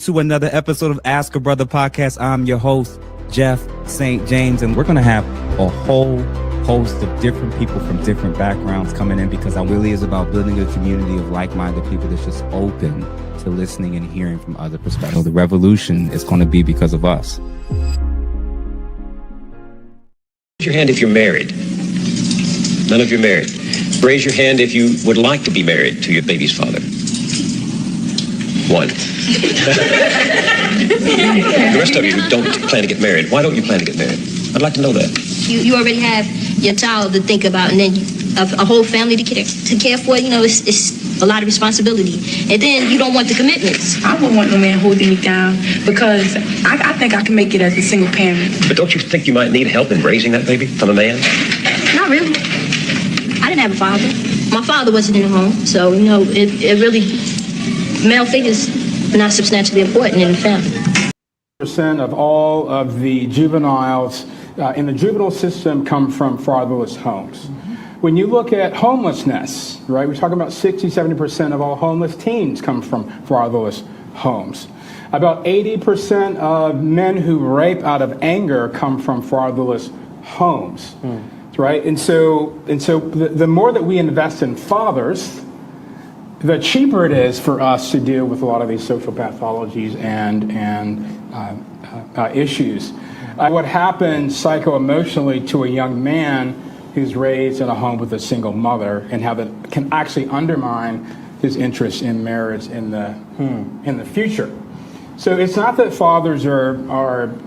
to another episode of Ask a Brother podcast. I'm your host, Jeff St. James, and we're going to have a whole host of different people from different backgrounds coming in because it really is about building a community of like-minded people that's just open to listening and hearing from other perspectives. The revolution is going to be because of us. Raise your hand if you're married. None of you are married. Raise your hand if you would like to be married to your baby's father. One. The rest of you who don't plan to get married, why don't you plan to get married? I'd like to know that. You already have your child to think about, and then a whole family to care for. You know, it's a lot of responsibility. And then you don't want the commitments. I wouldn't want no man holding me down because I think I can make it as a single parent. But don't you think you might need help in raising that baby from a man? Not really. I didn't have a father. My father wasn't in the home, so, you know, it really, male figures are not substantially important in the family. Percent of all of the juveniles in the juvenile system come from fatherless homes. When you look at homelessness, right, we're talking about 60-70% of all homeless teens come from fatherless homes. About 80% of men who rape out of anger come from fatherless homes, right? And so the more that we invest in fathers, the cheaper it is for us to deal with a lot of these social pathologies and issues. What happens psycho-emotionally to a young man who's raised in a home with a single mother and how that can actually undermine his interest in marriage in the future. So it's not that fathers are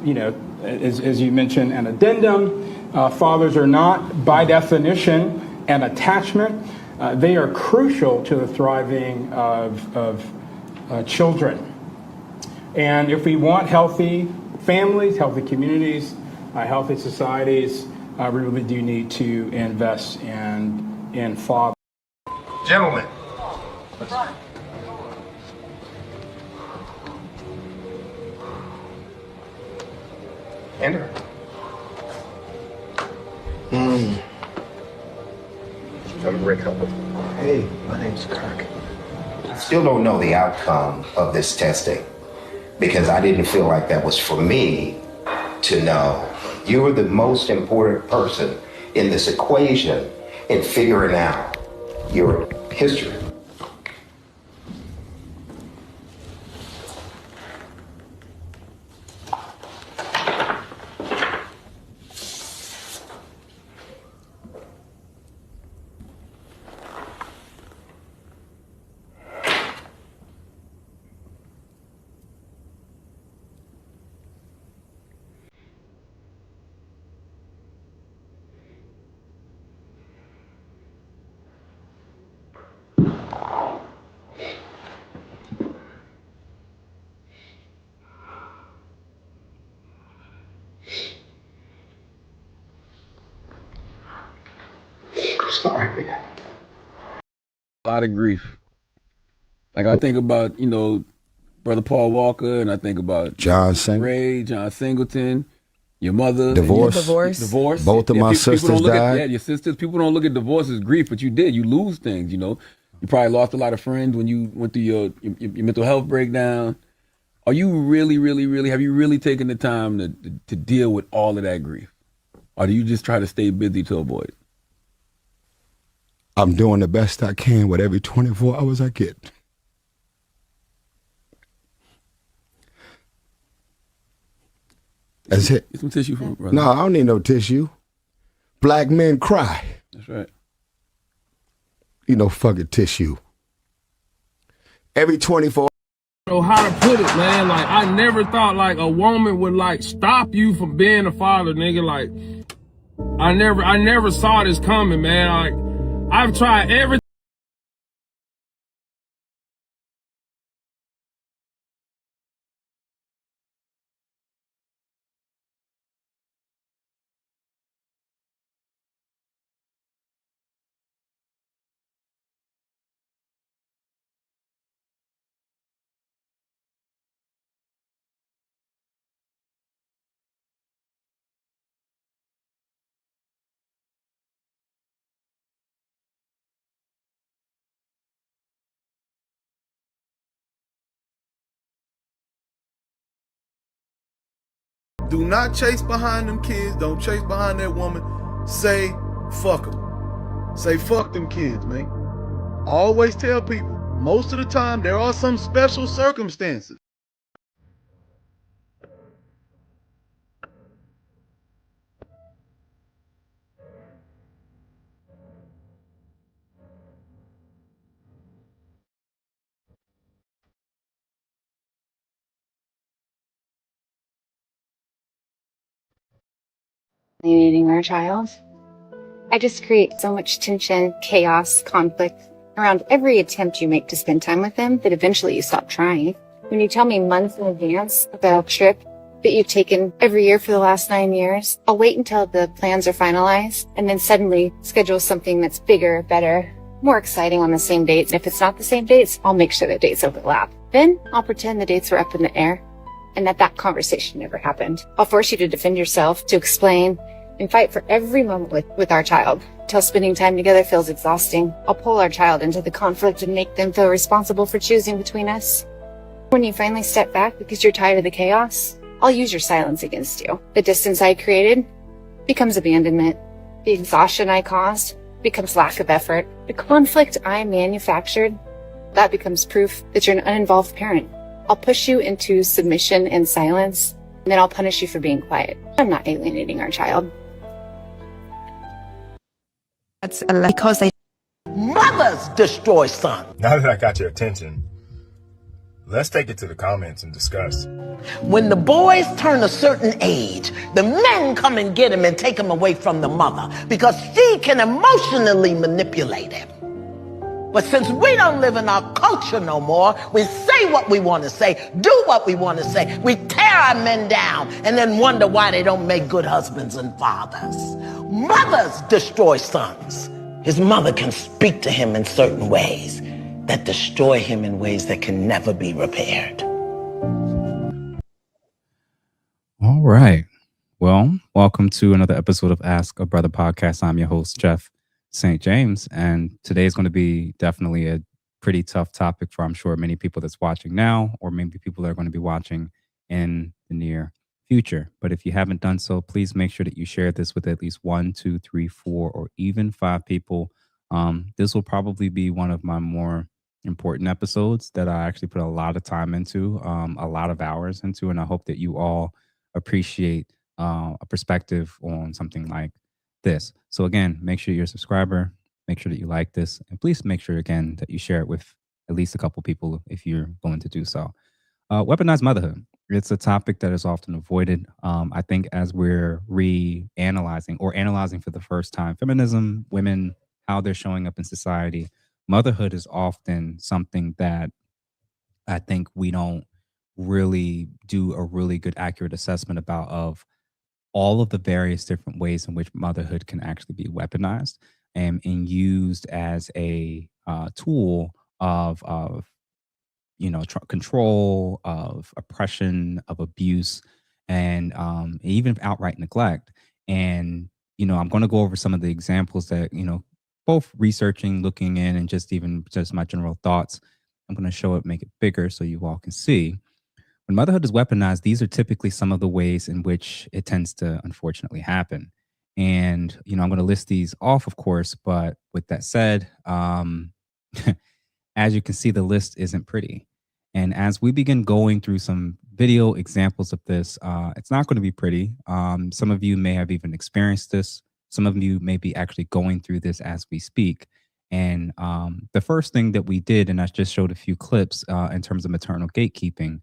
you know, as you mentioned, an addendum. Fathers are not, by definition, an attachment. They are crucial to the thriving of children. And if we want healthy families, healthy communities, healthy societies, we really do need to invest in fathers. Gentlemen. Enter. I'm Rick Hubbard. Hey, my name's Kirk. I still don't know the outcome of this testing because I didn't feel like that was for me to know. You are the most important person in this equation in figuring out your history. Sorry. A lot of grief. Like I think about, you know, Brother Paul Walker, and I think about John Singleton, your mother. Divorce. Both of my sisters died. Yeah, your sisters. People don't look at divorce as grief, but you did. You lose things, you know. You probably lost a lot of friends when you went through your mental health breakdown. Are you really, have you really taken the time to deal with all of that grief? Or do you just try to stay busy to avoid it? I'm doing the best I can with every 24 hours I get. That's it. Get some tissue for me, brother. No, I don't need no tissue. Black men cry. That's right. You know, fucking tissue. Every 24. Know how to put it, man. Like, I never thought like a woman would like stop you from being a father, nigga. Like, I never saw this coming, man. Like, I've tried everything. Do not chase behind them kids. Don't chase behind that woman. Say, fuck them. Say, fuck them kids, man. Always tell people, most of the time, there are some special circumstances. Alienating our child. I just create so much tension, chaos, conflict around every attempt you make to spend time with them that eventually you stop trying. When you tell me months in advance about a trip that you've taken every year for the last 9 years, I'll wait until the plans are finalized and then suddenly schedule something that's bigger, better, more exciting on the same dates. And if it's not the same dates, I'll make sure the dates overlap. Then I'll pretend the dates were up in the air and that conversation never happened. I'll force you to defend yourself, to explain, and fight for every moment with our child, till spending time together feels exhausting. I'll pull our child into the conflict and make them feel responsible for choosing between us. When you finally step back because you're tired of the chaos, I'll use your silence against you. The distance I created becomes abandonment. The exhaustion I caused becomes lack of effort. The conflict I manufactured, that becomes proof that you're an uninvolved parent. I'll push you into submission and silence, and then I'll punish you for being quiet. I'm not alienating our child. That's because they mothers destroy sons. Now that I got your attention, let's take it to the comments and discuss. When the boys turn a certain age, the men come and get him and take him away from the mother because she can emotionally manipulate him. But since we don't live in our culture no more, we say what we want to say, do what we want to say. We tear our men down and then wonder why they don't make good husbands and fathers. Mothers destroy sons. His mother can speak to him in certain ways that destroy him in ways that can never be repaired. All right. Well, welcome to another episode of Ask a Brother podcast. I'm your host, Jeff St. James, and today is going to be definitely a pretty tough topic for, I'm sure, many people that's watching now, or maybe people that are going to be watching in the near future. But if you haven't done so, please make sure that you share this with at least 1, 2, 3, 4, or even 5 people. This will probably be one of my more important episodes that I actually put a lot of time into, a lot of hours into, and I hope that you all appreciate a perspective on something like this. So again, make sure you're a subscriber, make sure that you like this, and please make sure again that you share it with at least a couple people if you're going to do so. Weaponized motherhood. It's a topic that is often avoided. I think as we're reanalyzing or analyzing for the first time, feminism, women, how they're showing up in society, motherhood is often something that I think we don't really do a really good, accurate assessment about of all of the various different ways in which motherhood can actually be weaponized and used as a tool of control, of oppression, of abuse, and even outright neglect. And I'm going to go over some of the examples that both researching, looking in, and just my general thoughts. I'm going to show it, make it bigger so you all can see. When motherhood is weaponized, these are typically some of the ways in which it tends to unfortunately happen. And, I'm going to list these off, of course, but with that said, as you can see, the list isn't pretty. And as we begin going through some video examples of this, it's not going to be pretty. Some of you may have even experienced this. Some of you may be actually going through this as we speak. And the first thing that we did, and I just showed a few clips in terms of maternal gatekeeping,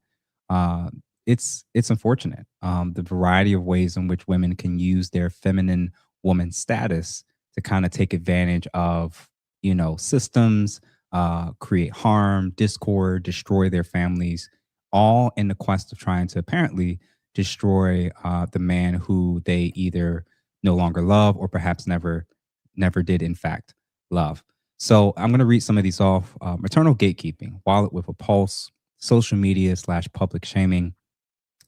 it's unfortunate. The variety of ways in which women can use their feminine woman status to kind of take advantage of, systems, create harm, discord, destroy their families, all in the quest of trying to apparently destroy the man who they either no longer love or perhaps never did in fact love. So I'm going to read some of these off. Maternal gatekeeping, wallet with a pulse, social media / public shaming,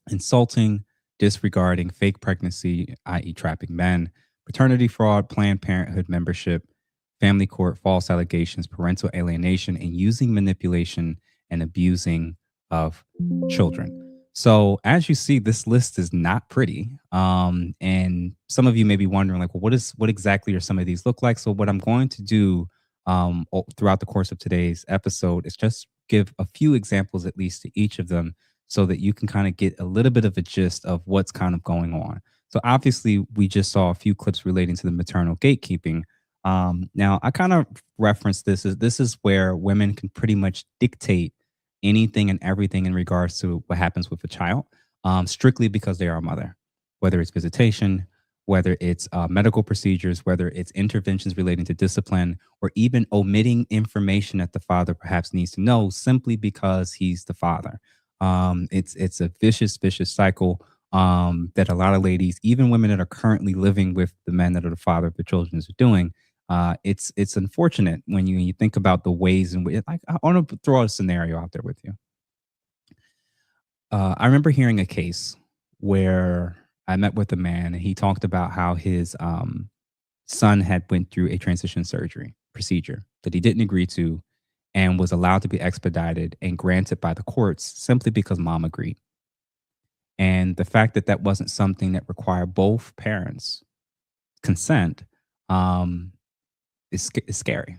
insulting, disregarding, fake pregnancy, i.e. trapping men, paternity fraud, Planned Parenthood membership, family court, false allegations, parental alienation, and using manipulation and abusing of children. So as you see, this list is not pretty. And some of you may be wondering, like, well, what exactly are some of these look like? So what I'm going to do throughout the course of today's episode is just give a few examples at least to each of them so that you can kind of get a little bit of a gist of what's kind of going on. So obviously, we just saw a few clips relating to the maternal gatekeeping. Now, I kind of reference this is where women can pretty much dictate anything and everything in regards to what happens with a child, strictly because they are a mother, whether it's visitation, whether it's medical procedures, whether it's interventions relating to discipline, or even omitting information that the father perhaps needs to know simply because he's the father. It's a vicious cycle that a lot of ladies, even women that are currently living with the men that are the father of the children, are doing. It's unfortunate when you think about the ways in which, like, I want to throw a scenario out there with you. I remember hearing a case where I met with a man and he talked about how his son had went through a transition surgery procedure that he didn't agree to and was allowed to be expedited and granted by the courts simply because mom agreed. And the fact that that wasn't something that required both parents' consent is scary.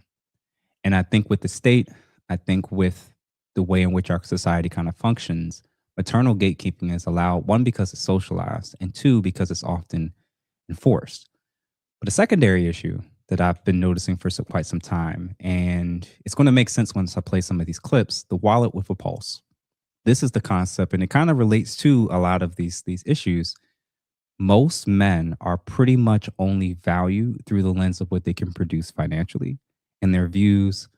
And I think with the state, I think with the way in which our society kind of functions, maternal gatekeeping is allowed, one, because it's socialized, and two, because it's often enforced. But a secondary issue that I've been noticing for quite some time, and it's going to make sense once I play some of these clips, the wallet with a pulse. This is the concept, and it kind of relates to a lot of these issues. Most men are pretty much only valued through the lens of what they can produce financially, and their views,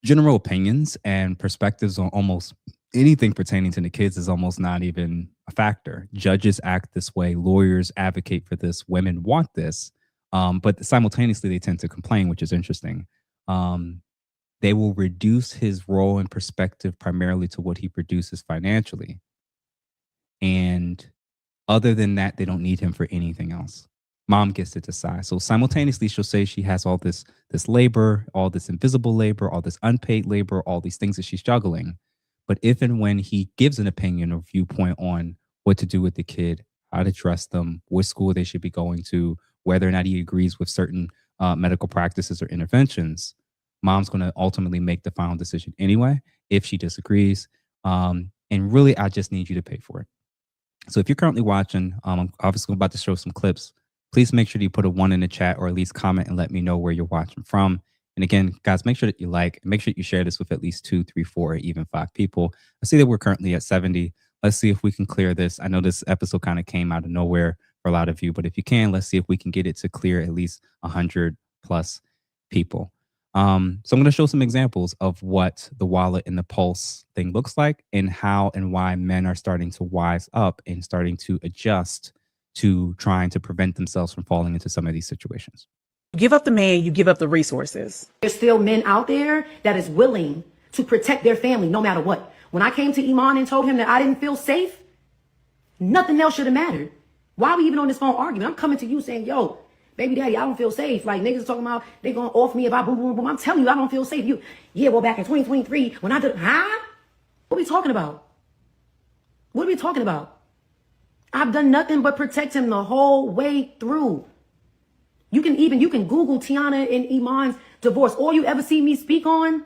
general opinions, and perspectives on almost anything pertaining to the kids is almost not even a factor. Judges act this way, lawyers advocate for this, women want this, but simultaneously they tend to complain, which is interesting. They will reduce his role and perspective primarily to what he produces financially. And other than that, they don't need him for anything else. Mom gets to decide. So simultaneously, she'll say she has all this labor, all this invisible labor, all this unpaid labor, all these things that she's juggling. But if and when he gives an opinion or viewpoint on what to do with the kid, how to dress them, what school they should be going to, whether or not he agrees with certain medical practices or interventions, mom's going to ultimately make the final decision anyway, if she disagrees. And really, I just need you to pay for it. So if you're currently watching, I'm obviously about to show some clips. Please make sure you put a 1 in the chat or at least comment and let me know where you're watching from. And again, guys, make sure that you like, make sure you share this with at least 2, 3, 4, or even 5 people. I see that we're currently at 70. Let's see if we can clear this. I know this episode kind of came out of nowhere for a lot of you, but if you can, let's see if we can get it to clear at least 100 plus people. So I'm going to show some examples of what the wallet and the pulse thing looks like and how and why men are starting to wise up and starting to adjust to trying to prevent themselves from falling into some of these situations. You give up the man, you give up the resources. There's still men out there that is willing to protect their family no matter what. When I came to Iman and told him that I didn't feel safe, nothing else should have mattered. Why are we even on this phone arguing? I'm coming to you saying, yo, baby daddy, I don't feel safe. Like, niggas talking about they gonna off me if I boom, boom, boom. I'm telling you, I don't feel safe. Well, back in 2023, when I did, What are we talking about? What are we talking about? I've done nothing but protect him the whole way through. You can Google Tiana and Iman's divorce. All you ever see me speak on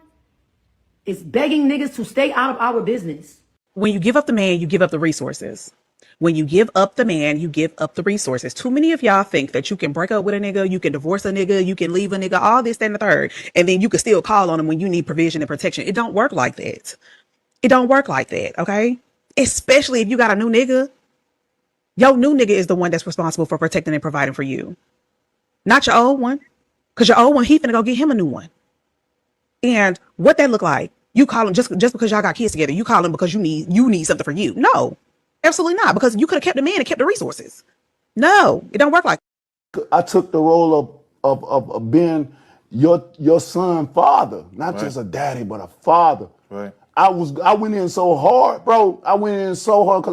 is begging niggas to stay out of our business. When you give up the man, you give up the resources. When you give up the man, you give up the resources. Too many of y'all think that you can break up with a nigga, you can divorce a nigga, you can leave a nigga, all this, that, and the third, and then you can still call on him when you need provision and protection. It don't work like that. It don't work like that, okay? Especially if you got a new nigga. Your new nigga is the one that's responsible for protecting and providing for you. Not your old one. Because your old one, he finna go get him a new one. And what that look like? You call him just because y'all got kids together, you call him because you need something for you. No. Absolutely not, because you could have kept the man and kept the resources. No, it don't work like that. I took the role of being your son father, not just a daddy, but a father. Right. I went in so hard, bro. I went in so hard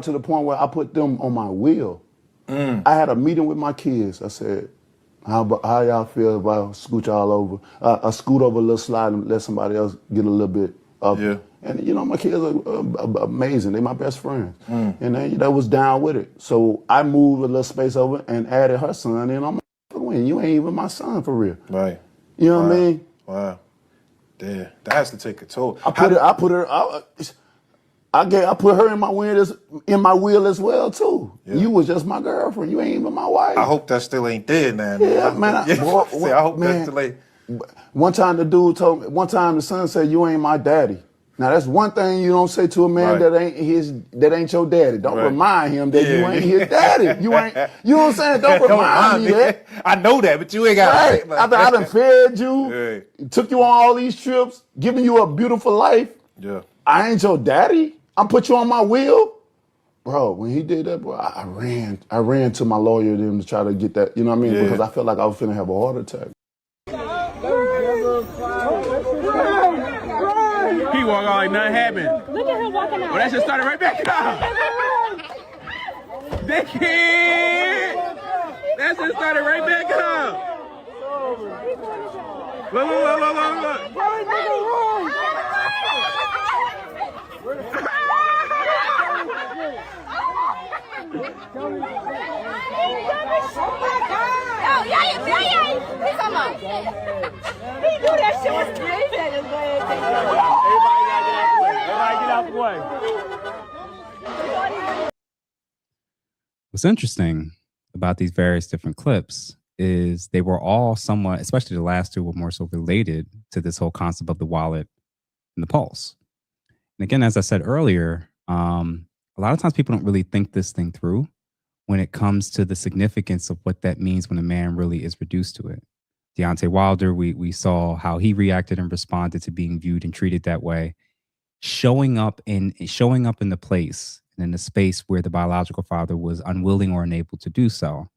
to the point where I put them on my wheel. I had a meeting with my kids. I said, how y'all feel if I scoot y'all over? I scoot over a little slide and let somebody else get a little bit Yeah. And you know, my kids are amazing. They're my best friends, and they was down with it. So I moved a little space over and added her son, and I'm like, you ain't even my son for real. Right. You know what I mean? Wow. Damn, that has to take a toll. I put her in my will as well too. Yeah. You was just my girlfriend. You ain't even my wife. I hope that still ain't dead now. Yeah, man. I hope that still ain't. One time the dude told me. One time the son said, "You ain't my daddy." Now that's one thing you don't say to a man that ain't your daddy. Don't remind him that you ain't his daddy. You ain't. You know what I'm saying? Don't remind me that. I know that, but you ain't got. Right. After I done fed you, took you on all these trips, giving you a beautiful life. Yeah. I ain't your daddy. I put you on my wheel. Bro, when he did that, bro, I ran to my lawyer to try to get that, you know what I mean? Because I felt like I was finna have a heart attack. He walk out like nothing happened. Look at him walking out. Well, that just started right back up. That kid. That just started right back up. Look. He's on my. He knew that shit was crazy at his leg. Everybody get out the way. What's interesting about these various different clips is they were all somewhat, especially the last two, were more so related to this whole concept of the wallet and the pulse. And again, as I said earlier, a lot of times people don't really think this thing through when it comes to the significance of what that means when a man really is reduced to it. Deontay Wilder, we saw how he reacted and responded to being viewed and treated that way, showing up in the place and in the space where the biological father was unwilling or unable to do so,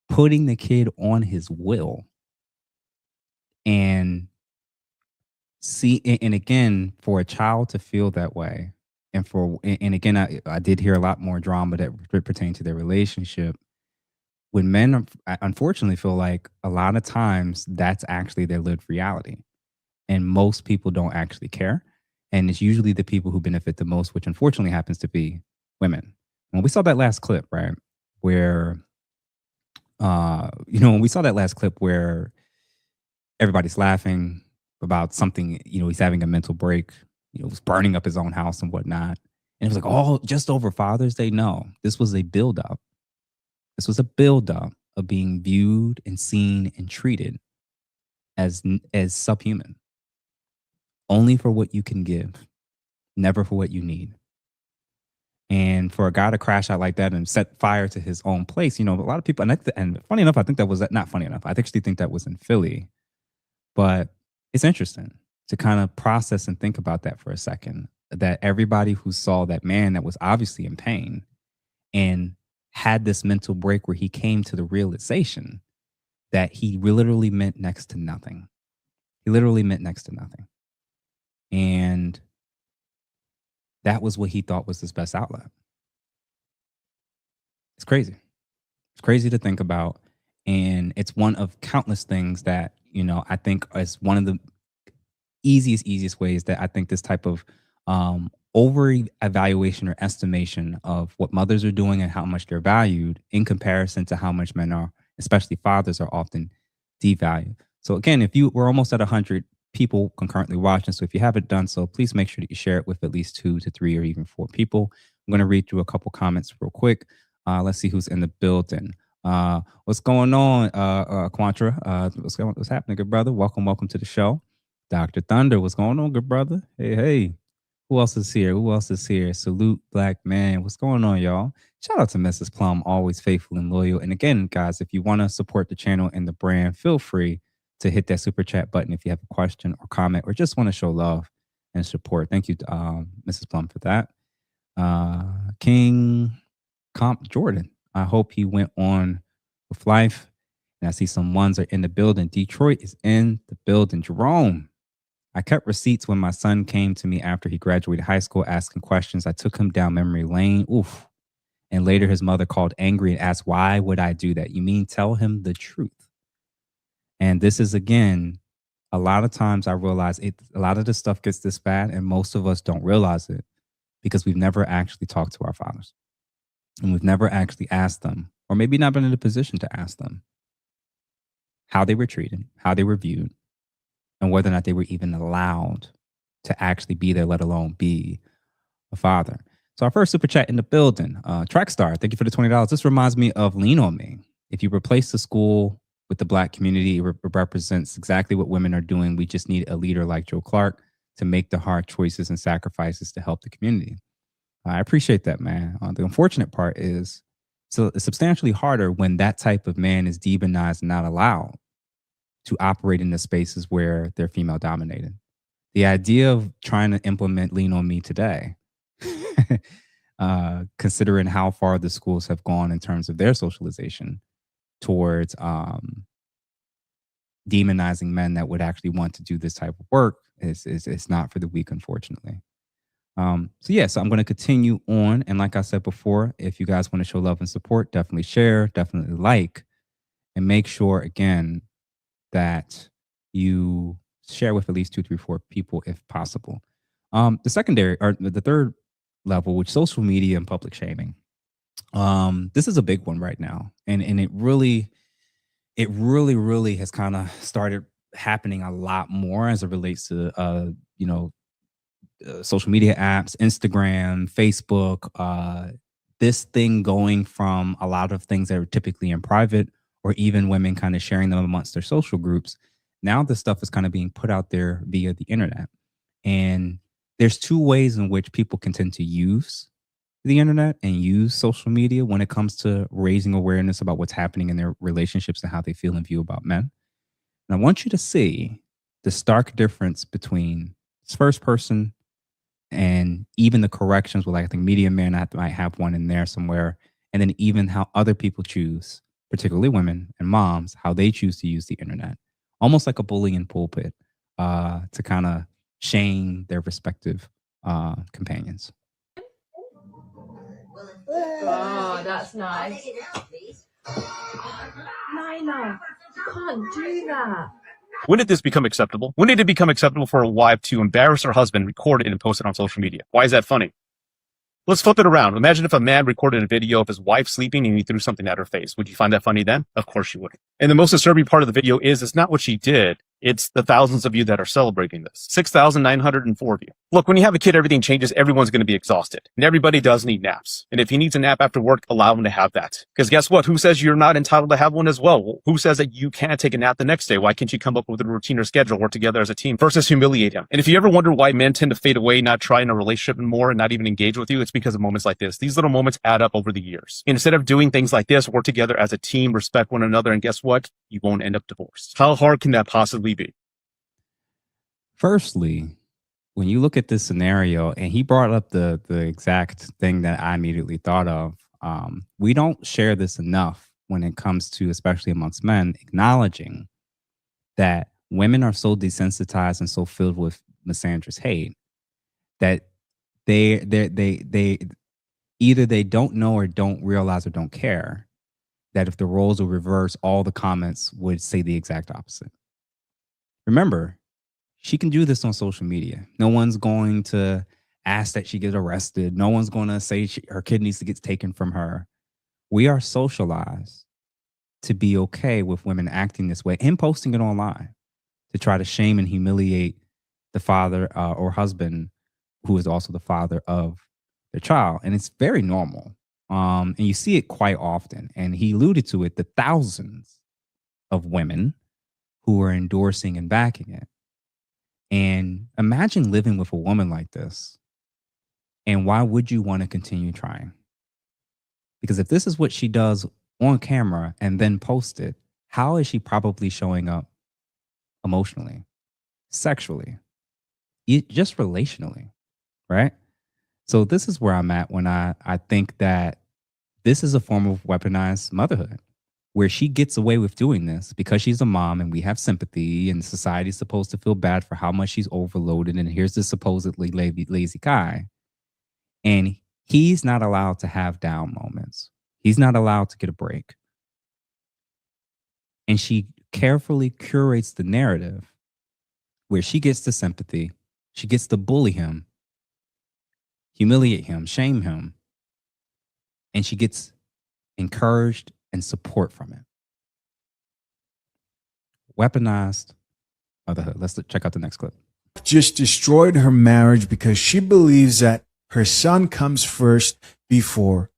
putting the kid on his will, and again, for a child to feel that way, and again, I did hear a lot more drama that pertained to their relationship. When men unfortunately feel like a lot of times that's actually their lived reality, and most people don't actually care, and it's usually the people who benefit the most, which unfortunately happens to be women. When we saw that last clip, right, where when we saw that last clip where everybody's laughing about something, he's having a mental break, was burning up his own house and whatnot, and it was like, oh, just over Father's Day. No, this was a buildup. This was a buildup of being viewed and seen and treated as subhuman, only for what you can give, never for what you need. And for a guy to crash out like that and set fire to his own place, a lot of people, and funny enough, I think that was not funny enough. I actually think that was in Philly, but it's interesting to kind of process and think about that for a second, that everybody who saw that man that was obviously in pain and had this mental break where he came to the realization that he literally meant next to nothing. He literally meant next to nothing. And that was what he thought was his best outlet. It's crazy. It's crazy to think about. And it's one of countless things that, I think is one of the easiest ways that I think this type of over-evaluation or estimation of what mothers are doing and how much they're valued in comparison to how much men are, especially fathers, are often devalued. So again, we're almost at 100 people concurrently watching. So if you haven't done so, please make sure that you share it with at least 2 to 3 or even 4 people. I'm going to read through a couple comments real quick. Let's see who's in the building. What's going on, Quantra? What's happening, good brother? Welcome to the show. Dr. Thunder, what's going on, good brother? Hey. Who else is here? Salute, Black Man. What's going on, y'all? Shout out to Mrs. Plum, always faithful and loyal. And again, guys, if you want to support the channel and the brand, feel free to hit that super chat button if you have a question or comment or just want to show love and support. Thank you, Mrs. Plum, for that. King Comp Jordan, I hope he went on with life. And I see some ones are in the building. Detroit is in the building. Jerome, I kept receipts when my son came to me after he graduated high school asking questions. I took him down memory lane. Oof. And later his mother called angry and asked, why would I do that? You mean tell him the truth? And this is, again, a lot of times I realize a lot of this stuff gets this bad, and most of us don't realize it because we've never actually talked to our fathers. And we've never actually asked them, or maybe not been in a position to ask them, how they were treated, how they were viewed, and whether or not they were even allowed to actually be there, let alone be a father. So our first super chat in the building, Trackstar, thank you for the $20. This reminds me of Lean On Me. If you replace the school with the Black community, it represents exactly what women are doing. We just need a leader like Joe Clark to make the hard choices and sacrifices to help the community. I appreciate that, man. The unfortunate part is, so it's substantially harder when that type of man is demonized and not allowed to operate in the spaces where they're female dominated. The idea of trying to implement Lean On Me today, considering how far the schools have gone in terms of their socialization towards demonizing men that would actually want to do this type of work, is not for the weak, unfortunately. So I'm going to continue on. And like I said before, if you guys want to show love and support, definitely share, definitely like, and make sure, again, that you share with at least 2, 3, 4 people if possible. The secondary, or the third level, which social media and public shaming. This is a big one right now. And it really has kind of started happening a lot more as it relates to, social media apps, Instagram, Facebook, this thing going from a lot of things that are typically in private, or even women kind of sharing them amongst their social groups. Now this stuff is kind of being put out there via the internet. And there's 2 ways in which people can tend to use the internet and use social media when it comes to raising awareness about what's happening in their relationships and how they feel and view about men. And I want you to see the stark difference between this first person and even the corrections with, like, I think Media Man might have one in there somewhere. And then even how other people choose, particularly women and moms, how they choose to use the internet, almost like a bullying pulpit, to kind of shame their respective companions. Oh, that's nice. Nina, you can't do that. When did this become acceptable? When did it become acceptable for a wife to embarrass her husband, record it, and post it on social media? Why is that funny? Let's flip it around. Imagine if a man recorded a video of his wife sleeping and he threw something at her face. Would you find that funny then? Of course you would. And the most disturbing part of the video is it's not what she did. It's the thousands of you that are celebrating this. 6,904 of you. Look, when you have a kid, everything changes. Everyone's going to be exhausted. And everybody does need naps. And if he needs a nap after work, allow him to have that. Because guess what? Who says you're not entitled to have one as well? Who says that you can't take a nap the next day? Why can't you come up with a routine or schedule, work together as a team versus humiliate him? And if you ever wonder why men tend to fade away, not try in a relationship anymore, and not even engage with you, it's because of moments like this. These little moments add up over the years. Instead of doing things like this, work together as a team, respect one another, and guess what? You won't end up divorced. How hard can that possibly be? Firstly, when you look at this scenario, and he brought up the exact thing that I immediately thought of, we don't share this enough when it comes to, especially amongst men, acknowledging that women are so desensitized and so filled with misandrous hate that they either they don't know or don't realize or don't care that if the roles were reversed, all the comments would say the exact opposite. Remember, she can do this on social media. No one's going to ask that she get arrested. No one's going to say her kid needs to get taken from her. We are socialized to be okay with women acting this way and posting it online to try to shame and humiliate the father or husband who is also the father of their child. And it's very normal. And you see it quite often. And he alluded to it, the thousands of women who are endorsing and backing it. And imagine living with a woman like this. And why would you want to continue trying? Because if this is what she does on camera and then post it, how is she probably showing up emotionally, sexually, just relationally, right? So this is where I'm at when I think that this is a form of weaponized motherhood, where she gets away with doing this because she's a mom and we have sympathy and society's supposed to feel bad for how much she's overloaded. And here's this supposedly lazy guy. And he's not allowed to have down moments. He's not allowed to get a break. And she carefully curates the narrative where she gets the sympathy, she gets to bully him, humiliate him, shame him, and she gets encouraged and support from it. Weaponized motherhood. Let's check out the next clip. Just destroyed her marriage because she believes that her son comes first before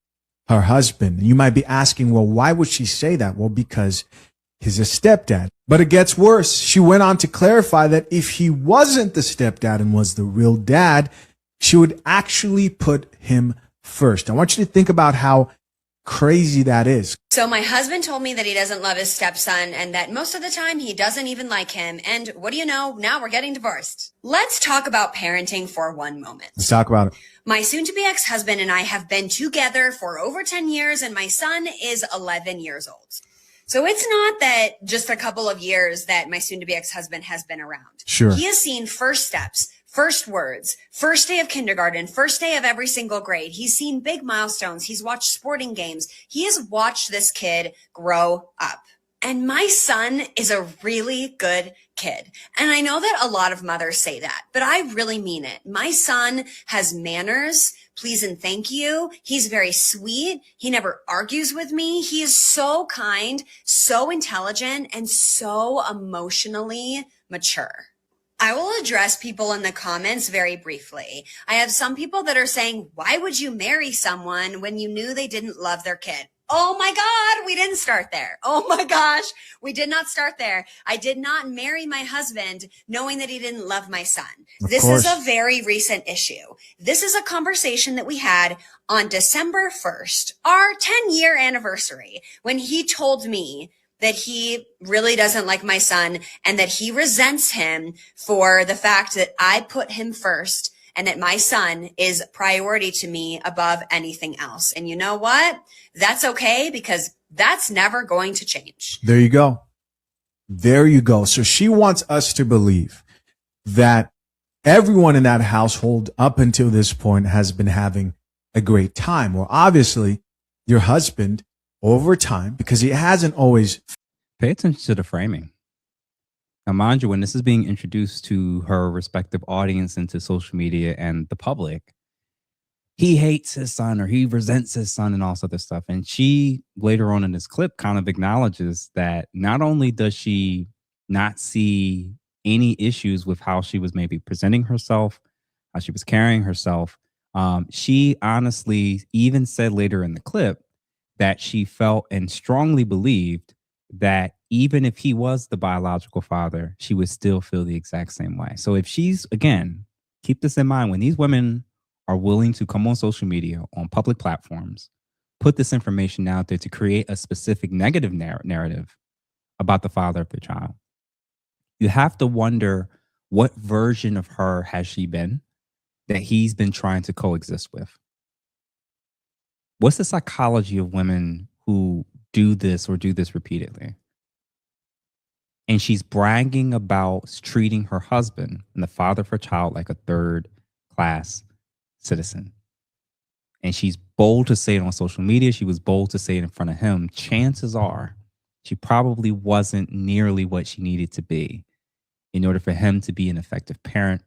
her husband. You might be asking, well, why would she say that? Well, because he's a stepdad. But it gets worse. She went on to clarify that if he wasn't the stepdad and was the real dad, she would actually put him first. I want you to think about how crazy that is. So my husband told me that he doesn't love his stepson and that most of the time he doesn't even like him. And what do you know? Now we're getting divorced. Let's talk about parenting for one moment. Let's talk about it. My soon-to-be ex-husband and I have been together for over 10 years and my son is 11 years old. So it's not that just a couple of years that my soon-to-be ex-husband has been around. Sure. He has seen first steps, first words, first day of kindergarten, first day of every single grade. He's seen big milestones. He's watched sporting games. He has watched this kid grow up. And my son is a really good kid. And I know that a lot of mothers say that, but I really mean it. My son has manners, please and thank you. He's very sweet. He never argues with me. He is so kind, so intelligent, and so emotionally mature. I will address people in the comments very briefly. I have some people that are saying, why would you marry someone when you knew they didn't love their kid? Oh my God, we didn't start there. Oh my gosh, we did not start there. I did not marry my husband knowing that he didn't love my son. This is a very recent issue. This is a conversation that we had on December 1st, our 10-year anniversary, when he told me that he really doesn't like my son and that he resents him for the fact that I put him first and that my son is priority to me above anything else. And you know what? That's okay because that's never going to change. There you go. There you go. So she wants us to believe that everyone in that household up until this point has been having a great time. Well, obviously your husband over time, because he hasn't always. Pay attention to the framing. Now, mind you, when this is being introduced to her respective audience and to social media and the public, he hates his son or he resents his son and all this other stuff. And she later on in this clip kind of acknowledges that not only does she not see any issues with how she was maybe presenting herself, how she was carrying herself, she honestly even said later in the clip that she felt and strongly believed that even if he was the biological father, she would still feel the exact same way. So if she's, again, keep this in mind, when these women are willing to come on social media, on public platforms, put this information out there to create a specific negative narrative about the father of their child, you have to wonder what version of her has she been that he's been trying to coexist with. What's the psychology of women who do this or do this repeatedly? And she's bragging about treating her husband and the father of her child like a third-class citizen. And she's bold to say it on social media. She was bold to say it in front of him. Chances are she probably wasn't nearly what she needed to be in order for him to be an effective parent,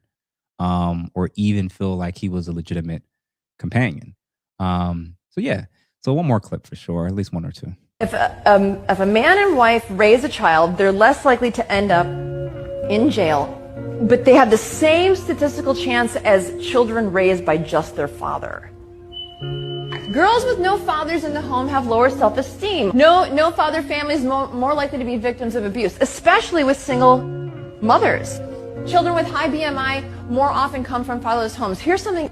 or even feel like he was a legitimate companion. So yeah, so one more clip for sure, at least one or two. If a man and wife raise a child, they're less likely to end up in jail, but they have the same statistical chance as children raised by just their father. Girls with no fathers in the home have lower self-esteem. No father families more likely to be victims of abuse, especially with single mothers. Children with high BMI more often come from fatherless homes. Here's something: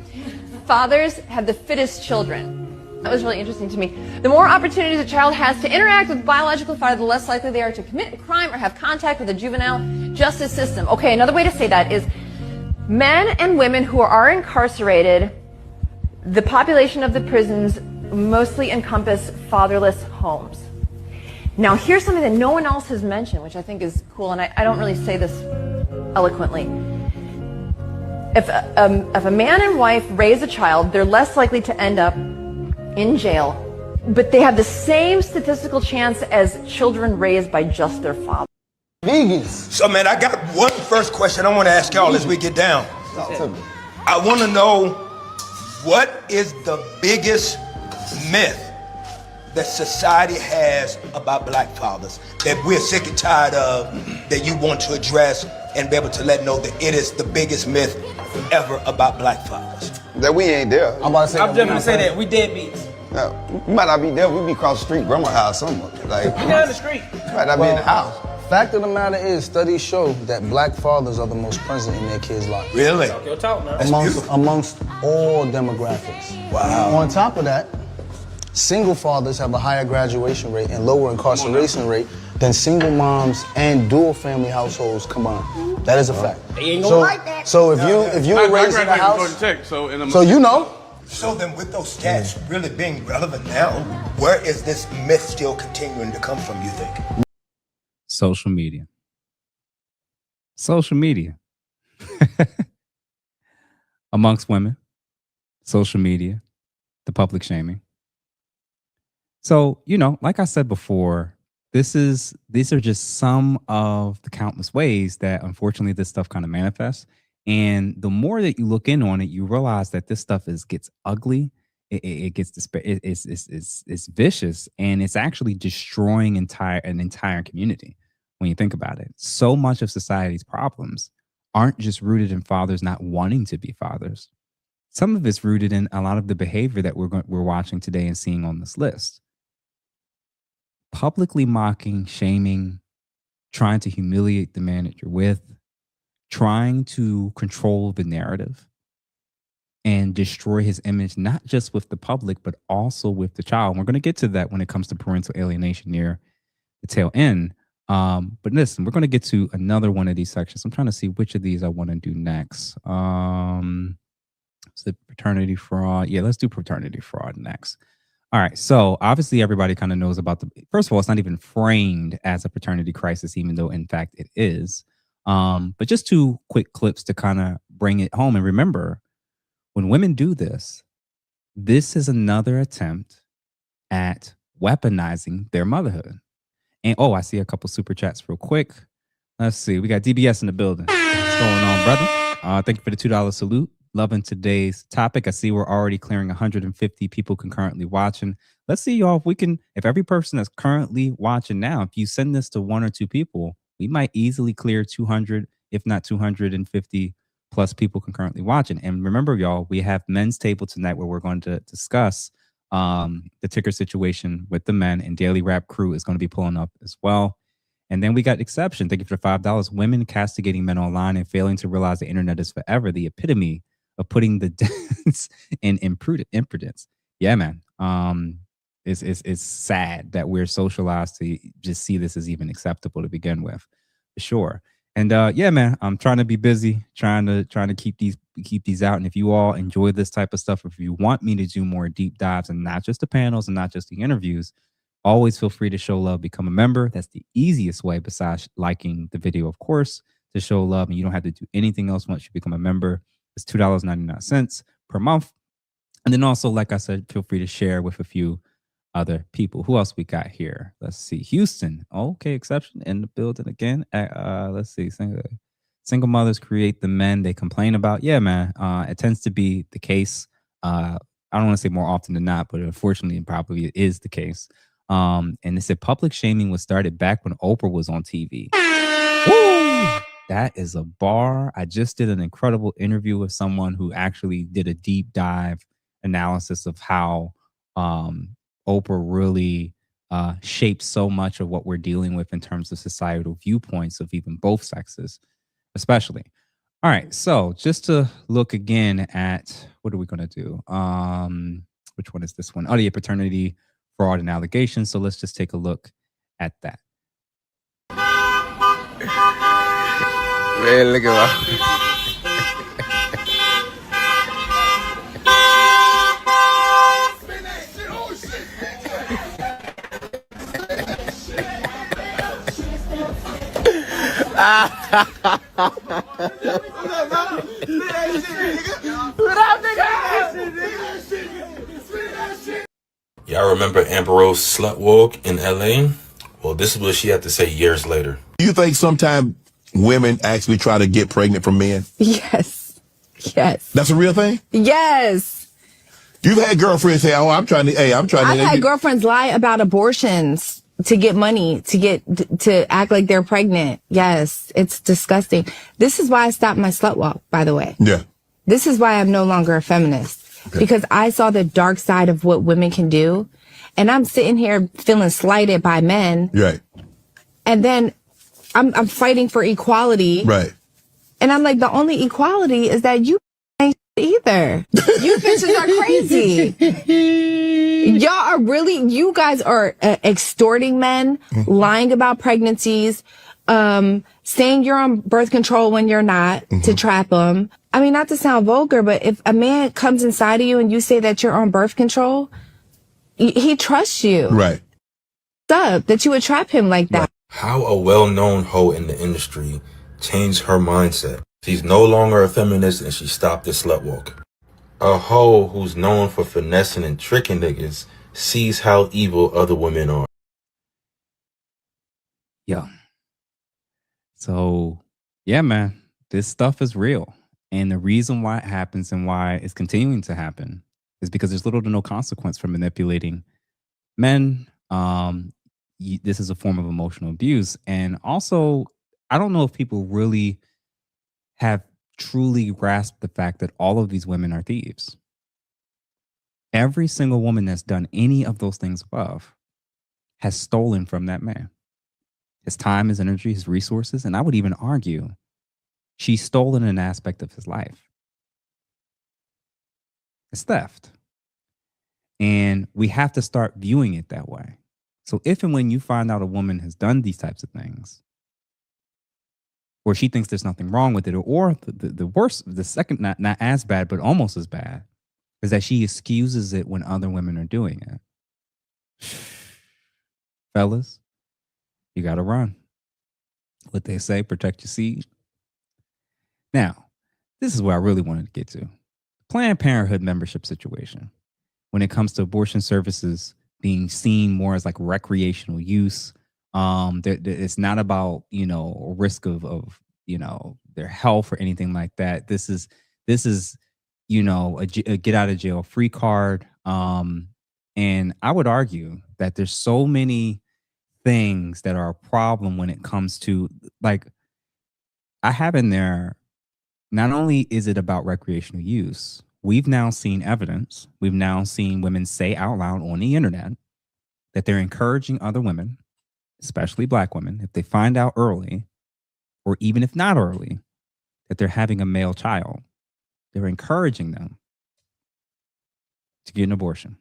fathers have the fittest children. That was really interesting to me. The more opportunities a child has to interact with biological father, the less likely they are to commit a crime or have contact with the juvenile justice system. Okay, another way to say that is men and women who are incarcerated, the population of the prisons mostly encompass fatherless homes. Now, here's something that no one else has mentioned, which I think is cool, and I don't really say this eloquently. If a man and wife raise a child, they're less likely to end up in jail, but they have the same statistical chance as children raised by just their father. Vegans. So, man, I got one first question I want to ask y'all as we get down. I want to know, what is the biggest myth that society has about black fathers that we're sick and tired of, that you want to address and be able to let know that it is the biggest myth ever about black fathers? That we ain't there. I'm about to say. I'm just gonna say that we deadbeats. No, we might not be there. We be across the street, grandma's house, somewhere. Like, We down the street. might not be in the house. Fact of the matter is, studies show that black fathers are the most present in their kids' lives. Really? Talk your talk, man. That's Amongst all demographics. Wow. On top of that, single fathers have a higher graduation rate and lower incarceration rate than single moms and dual family households combined. That is a fact. They ain't gonna like that. So if you were raised in a house, so you know. So then, with those stats really being relevant now, where is this myth still continuing to come from, you think? Social media. Social media. Amongst women, social media, the public shaming. So, like I said before, these are just some of the countless ways that unfortunately this stuff kind of manifests. And the more that you look in on it, you realize that this stuff gets ugly. It gets it's vicious, and it's actually destroying an entire community. When you think about it, so much of society's problems aren't just rooted in fathers not wanting to be fathers. Some of it's rooted in a lot of the behavior that we're watching today and seeing on this list. Publicly mocking, shaming, trying to humiliate the man that you're with, trying to control the narrative and destroy his image, not just with the public, but also with the child. And we're going to get to that when it comes to parental alienation near the tail end. But listen, we're going to get to another one of these sections. I'm trying to see which of these I want to do next. Is it paternity fraud? Yeah, let's do paternity fraud next. All right. So obviously everybody kind of knows about first of all, it's not even framed as a paternity crisis, even though in fact it is. But just two quick clips to kind of bring it home. And remember, when women do this, this is another attempt at weaponizing their motherhood. And I see a couple super chats real quick. Let's see. We got DBS in the building. What's going on, brother? Thank you for the $2 salute. Loving today's topic. I see we're already clearing 150 people concurrently watching. Let's see, y'all, if every person that's currently watching now, if you send this to one or two people, we might easily clear 200, if not 250 plus people concurrently watching. And remember, y'all, we have men's table tonight where we're going to discuss the ticker situation with the men, and Daily Rap Crew is going to be pulling up as well. And then we got Exception. Thank you for the $5. Women castigating men online and failing to realize the internet is forever the epitome of putting the dents in impudence. Yeah, man. It's sad that we're socialized to just see this as even acceptable to begin with, for sure. And yeah, man, I'm trying to be busy, trying to keep these out. And if you all enjoy this type of stuff, if you want me to do more deep dives and not just the panels and not just the interviews, always feel free to show love, become a member. That's the easiest way, besides liking the video, of course, to show love. And you don't have to do anything else once you become a member. It's $2.99 per month. And then also, like I said, feel free to share with a few other people. Who else we got here? Let's see. Houston. Okay, Exception in the building again. Let's see. Single mothers create the men they complain about. Yeah, man. It tends to be the case. I don't want to say more often than not, but unfortunately, probably it is the case. And they said public shaming was started back when Oprah was on TV. Woo! That is a bar. I just did an incredible interview with someone who actually did a deep dive analysis of how Oprah really shapes so much of what we're dealing with in terms of societal viewpoints of even both sexes, especially. All right, so just to look again at, what are we going to do? Which one is this one? Oh, yeah, paternity, fraud, and allegations. So let's just take a look at that. Man, look at Y'all remember Amber Rose slut walk in LA? Well, this is what she had to say years later. Do you think sometimes women actually try to get pregnant from men? Yes. Yes. That's a real thing? Yes. You've had girlfriends say, "Oh, I'm trying to." I've had girlfriends lie about abortions to get money, to act like they're pregnant. Yes, it's disgusting. This is why I stopped my slut walk, by the way. Yeah. This is why I'm no longer a feminist. Okay. Because I saw the dark side of what women can do. And I'm sitting here feeling slighted by men. Right. And then I'm fighting for equality. Right. And I'm like, the only equality is that you ain't either. You bitches are crazy. Y'all are really, you guys are extorting men, lying about pregnancies, saying you're on birth control when you're not to trap them. I mean, not to sound vulgar, but if a man comes inside of you and you say that you're on birth control, he trusts you. Right. Up that you would trap him like that. How a well-known hoe in the industry changed her mindset. She's no longer a feminist and she stopped the slut walk. A hoe who's known for finessing and tricking niggas sees how evil other women are. Yeah. So, yeah, man, this stuff is real. And the reason why it happens and why it's continuing to happen is because there's little to no consequence for manipulating men. This is a form of emotional abuse. And also, I don't know if people really have truly grasped the fact that all of these women are thieves. Every single woman that's done any of those things above has stolen from that man. His time, his energy, his resources, and I would even argue she's stolen an aspect of his life. It's theft. And we have to start viewing it that way. So if and when you find out a woman has done these types of things, or she thinks there's nothing wrong with it, or the worst, the second, not as bad, but almost as bad, is that she excuses it when other women are doing it. Fellas, you got to run. What they say, protect your seed. Now, this is where I really wanted to get to. Planned Parenthood membership situation. When it comes to abortion services being seen more as like recreational use, it's not about, a risk of their health or anything like that. This is a get out of jail free card. And I would argue that there's so many things that are a problem when it comes to, like, I have in there, not only is it about recreational use, we've now seen evidence, we've now seen women say out loud on the internet that they're encouraging other women, especially Black women, if they find out early, or even if not early, that they're having a male child, they're encouraging them to get an abortion.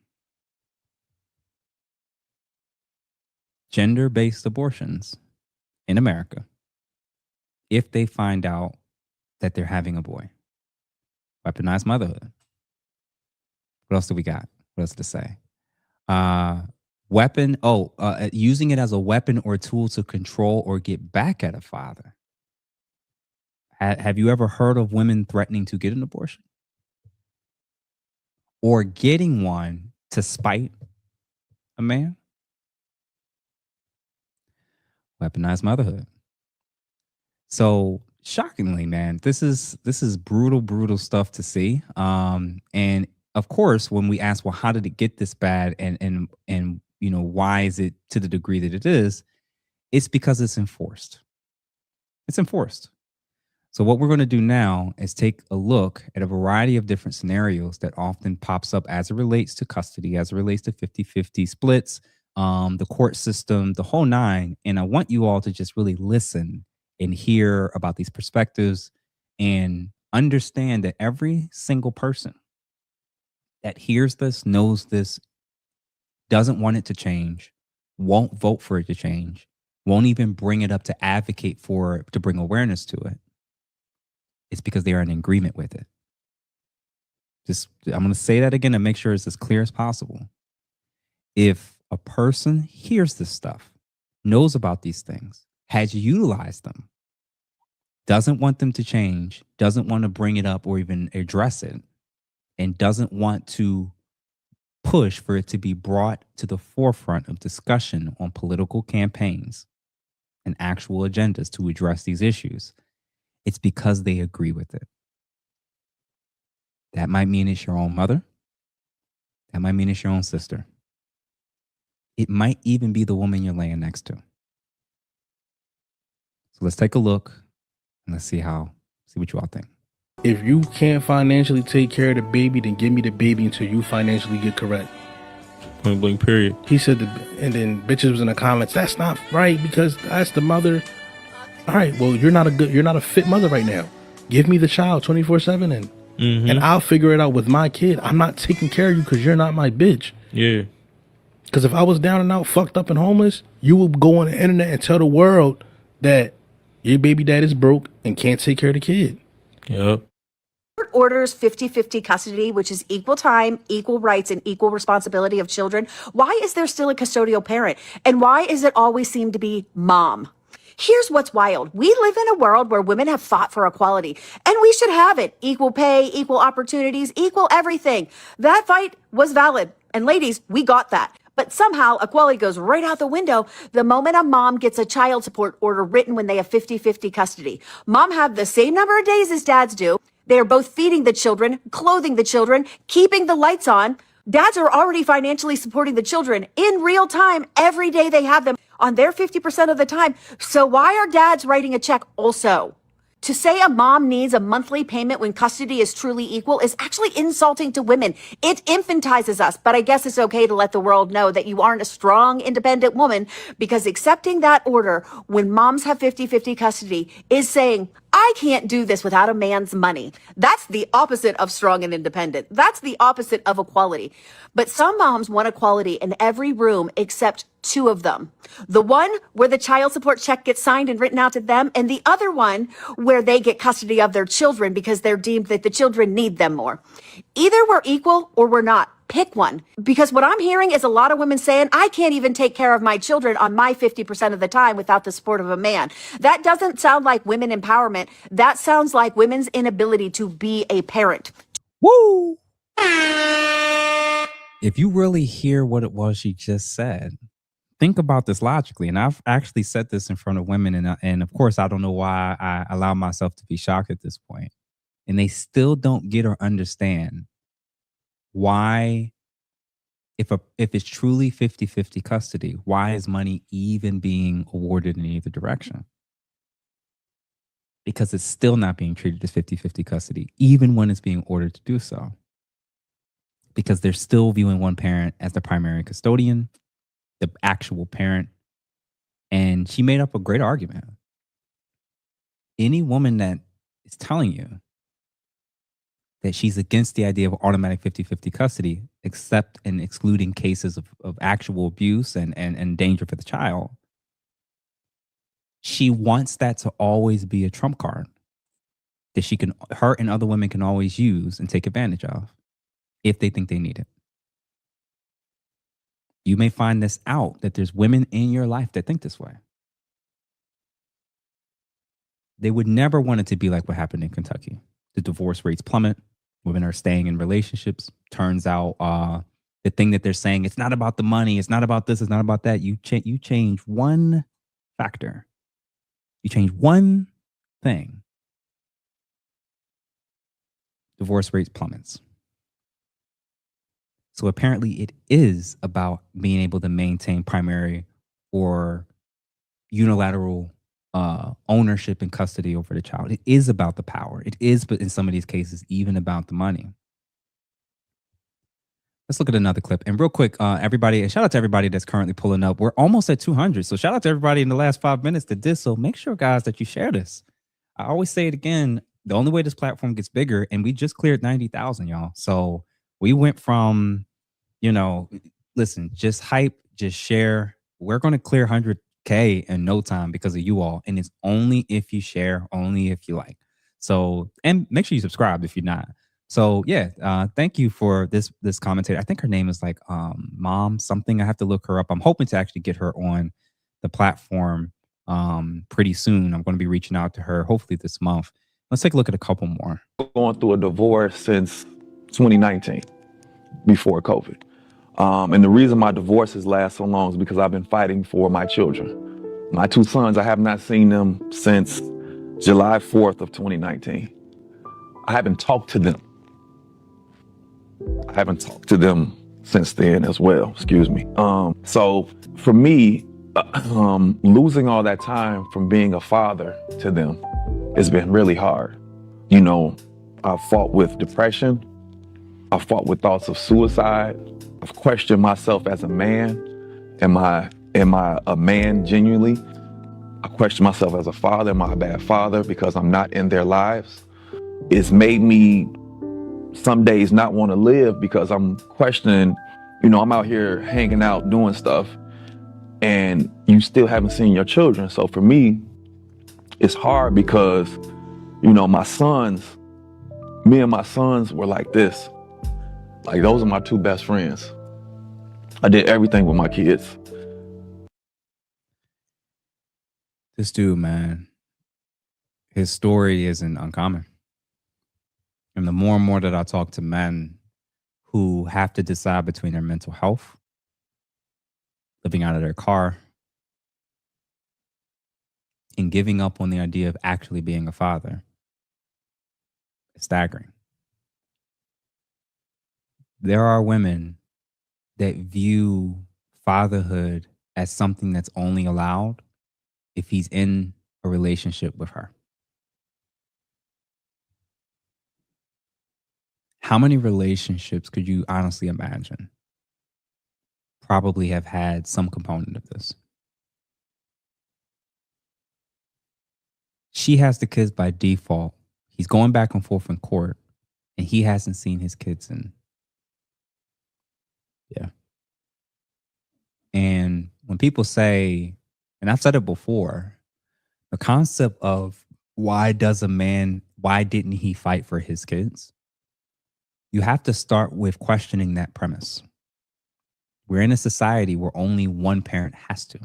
Gender-based abortions in America, if they find out that they're having a boy. Weaponized motherhood. What else do we got? What else to say? Using it as a weapon or tool to control or get back at a father. Have you ever heard of women threatening to get an abortion? Or getting one to spite a man? Weaponized motherhood. So shockingly, man, this is brutal stuff to see. And of course, when we ask, well, how did it get this bad, and why is it to the degree that it is? It's because it's enforced. It's enforced. So what we're going to do now is take a look at a variety of different scenarios that often pops up as it relates to custody, as it relates to 50-50 splits, the court system, the whole nine. And I want you all to just really listen and hear about these perspectives and understand that every single person that hears this, knows this, doesn't want it to change, won't vote for it to change, won't even bring it up to advocate for it, to bring awareness to it. It's because they are in agreement with it. I'm going to say that again and make sure it's as clear as possible. If a person hears this stuff, knows about these things, has utilized them, doesn't want them to change, doesn't want to bring it up or even address it, and doesn't want to push for it to be brought to the forefront of discussion on political campaigns and actual agendas to address these issues, it's because they agree with it. That might mean it's your own mother. That might mean it's your own sister. It might even be the woman you're laying next to. So let's take a look and let's see what you all think. If you can't financially take care of the baby, then give me the baby until you financially get correct. Point blank, period. He said, and then bitches was in the comments, that's not right because that's the mother. All right, well, you're not a fit mother right now. Give me the child 24/7 and I'll figure it out with my kid. I'm not taking care of you because you're not my bitch. Yeah. Because if I was down and out, fucked up and homeless, you would go on the internet and tell the world that your baby dad is broke and can't take care of the kid. Yep. Court orders 50-50 custody, which is equal time, equal rights, and equal responsibility of children. Why is there still a custodial parent? And why does it always seem to be mom? Here's what's wild. We live in a world where women have fought for equality, and we should have it. Equal pay, equal opportunities, equal everything. That fight was valid. And ladies, we got that. But somehow equality goes right out the window the moment a mom gets a child support order written when they have 50-50 custody. Mom have the same number of days as dads do. They are both feeding the children, clothing the children, keeping the lights on. Dads are already financially supporting the children in real time every day they have them on their 50% of the time. So why are dads writing a check also? To say a mom needs a monthly payment when custody is truly equal is actually insulting to women. It infantizes us, but I guess it's okay to let the world know that you aren't a strong, independent woman because accepting that order when moms have 50-50 custody is saying, I can't do this without a man's money. That's the opposite of strong and independent. That's the opposite of equality. But some moms want equality in every room except two of them. The one where the child support check gets signed and written out to them, and the other one where they get custody of their children because they're deemed that the children need them more. Either we're equal or we're not. Pick one. Because what I'm hearing is a lot of women saying, I can't even take care of my children on my 50% of the time without the support of a man. That doesn't sound like women empowerment. That sounds like women's inability to be a parent. Woo! If you really hear what it was she just said, think about this logically. And I've actually said this in front of women. And of course, I don't know why I allow myself to be shocked at this point. And they still don't get or understand why, if it's truly 50-50 custody, why is money even being awarded in either direction? Because it's still not being treated as 50-50 custody, even when it's being ordered to do so. Because they're still viewing one parent as the primary custodian, the actual parent. And she made up a great argument. Any woman that is telling you that she's against the idea of automatic 50-50 custody, except and excluding cases of actual abuse and danger for the child, she wants that to always be a trump card that her and other women can always use and take advantage of if they think they need it. You may find this out, that there's women in your life that think this way. They would never want it to be like what happened in Kentucky. The divorce rates plummet. Women are staying in relationships. Turns out the thing that they're saying, it's not about the money, it's not about this, it's not about that. You change one factor. You change one thing. Divorce rates plummets. So apparently it is about being able to maintain primary or unilateral ownership and custody over the child. It is about the power. It is, but in some of these cases, even about the money. Let's look at another clip. And real quick, everybody, and shout out to everybody that's currently pulling up. We're almost at 200. So shout out to everybody in the last 5 minutes that did so. Make sure, guys, that you share this. I always say it again. The only way this platform gets bigger, and we just cleared 90,000, y'all. So we went from, listen, just hype, just share. We're going to clear 100K in no time because of you all. And it's only if you share, only if you like. So, and make sure you subscribe if you're not. So yeah, thank you for this commentator. I think her name is like Mom something. I have to look her up. I'm hoping to actually get her on the platform pretty soon. I'm going to be reaching out to her hopefully this month. Let's take a look at a couple more. Going through a divorce since 2019, before COVID. And the reason my divorces last so long is because I've been fighting for my children. My 2 sons, I have not seen them since July 4th of 2019. I haven't talked to them. I haven't talked to them since then as well, excuse me. So for me, losing all that time from being a father to them has been really hard. You know, I've fought with depression. I've fought with thoughts of suicide. I've questioned myself as a man. Am I a man genuinely? I question myself as a father. Am I a bad father because I'm not in their lives? It's made me some days not want to live because I'm questioning, you know, I'm out here hanging out, doing stuff, and you still haven't seen your children. So for me, it's hard because, you know, me and my sons were like this. Like, those are my 2 best friends. I did everything with my kids. This dude, man, his story isn't uncommon. And the more and more that I talk to men who have to decide between their mental health, living out of their car, and giving up on the idea of actually being a father, it's staggering. There are women that view fatherhood as something that's only allowed if he's in a relationship with her. How many relationships could you honestly imagine probably have had some component of this? She has the kids by default. He's going back and forth in court, and he hasn't seen his kids in. Yeah. And when people say, and I've said it before, the concept of why didn't he fight for his kids? You have to start with questioning that premise. We're in a society where only one parent has to.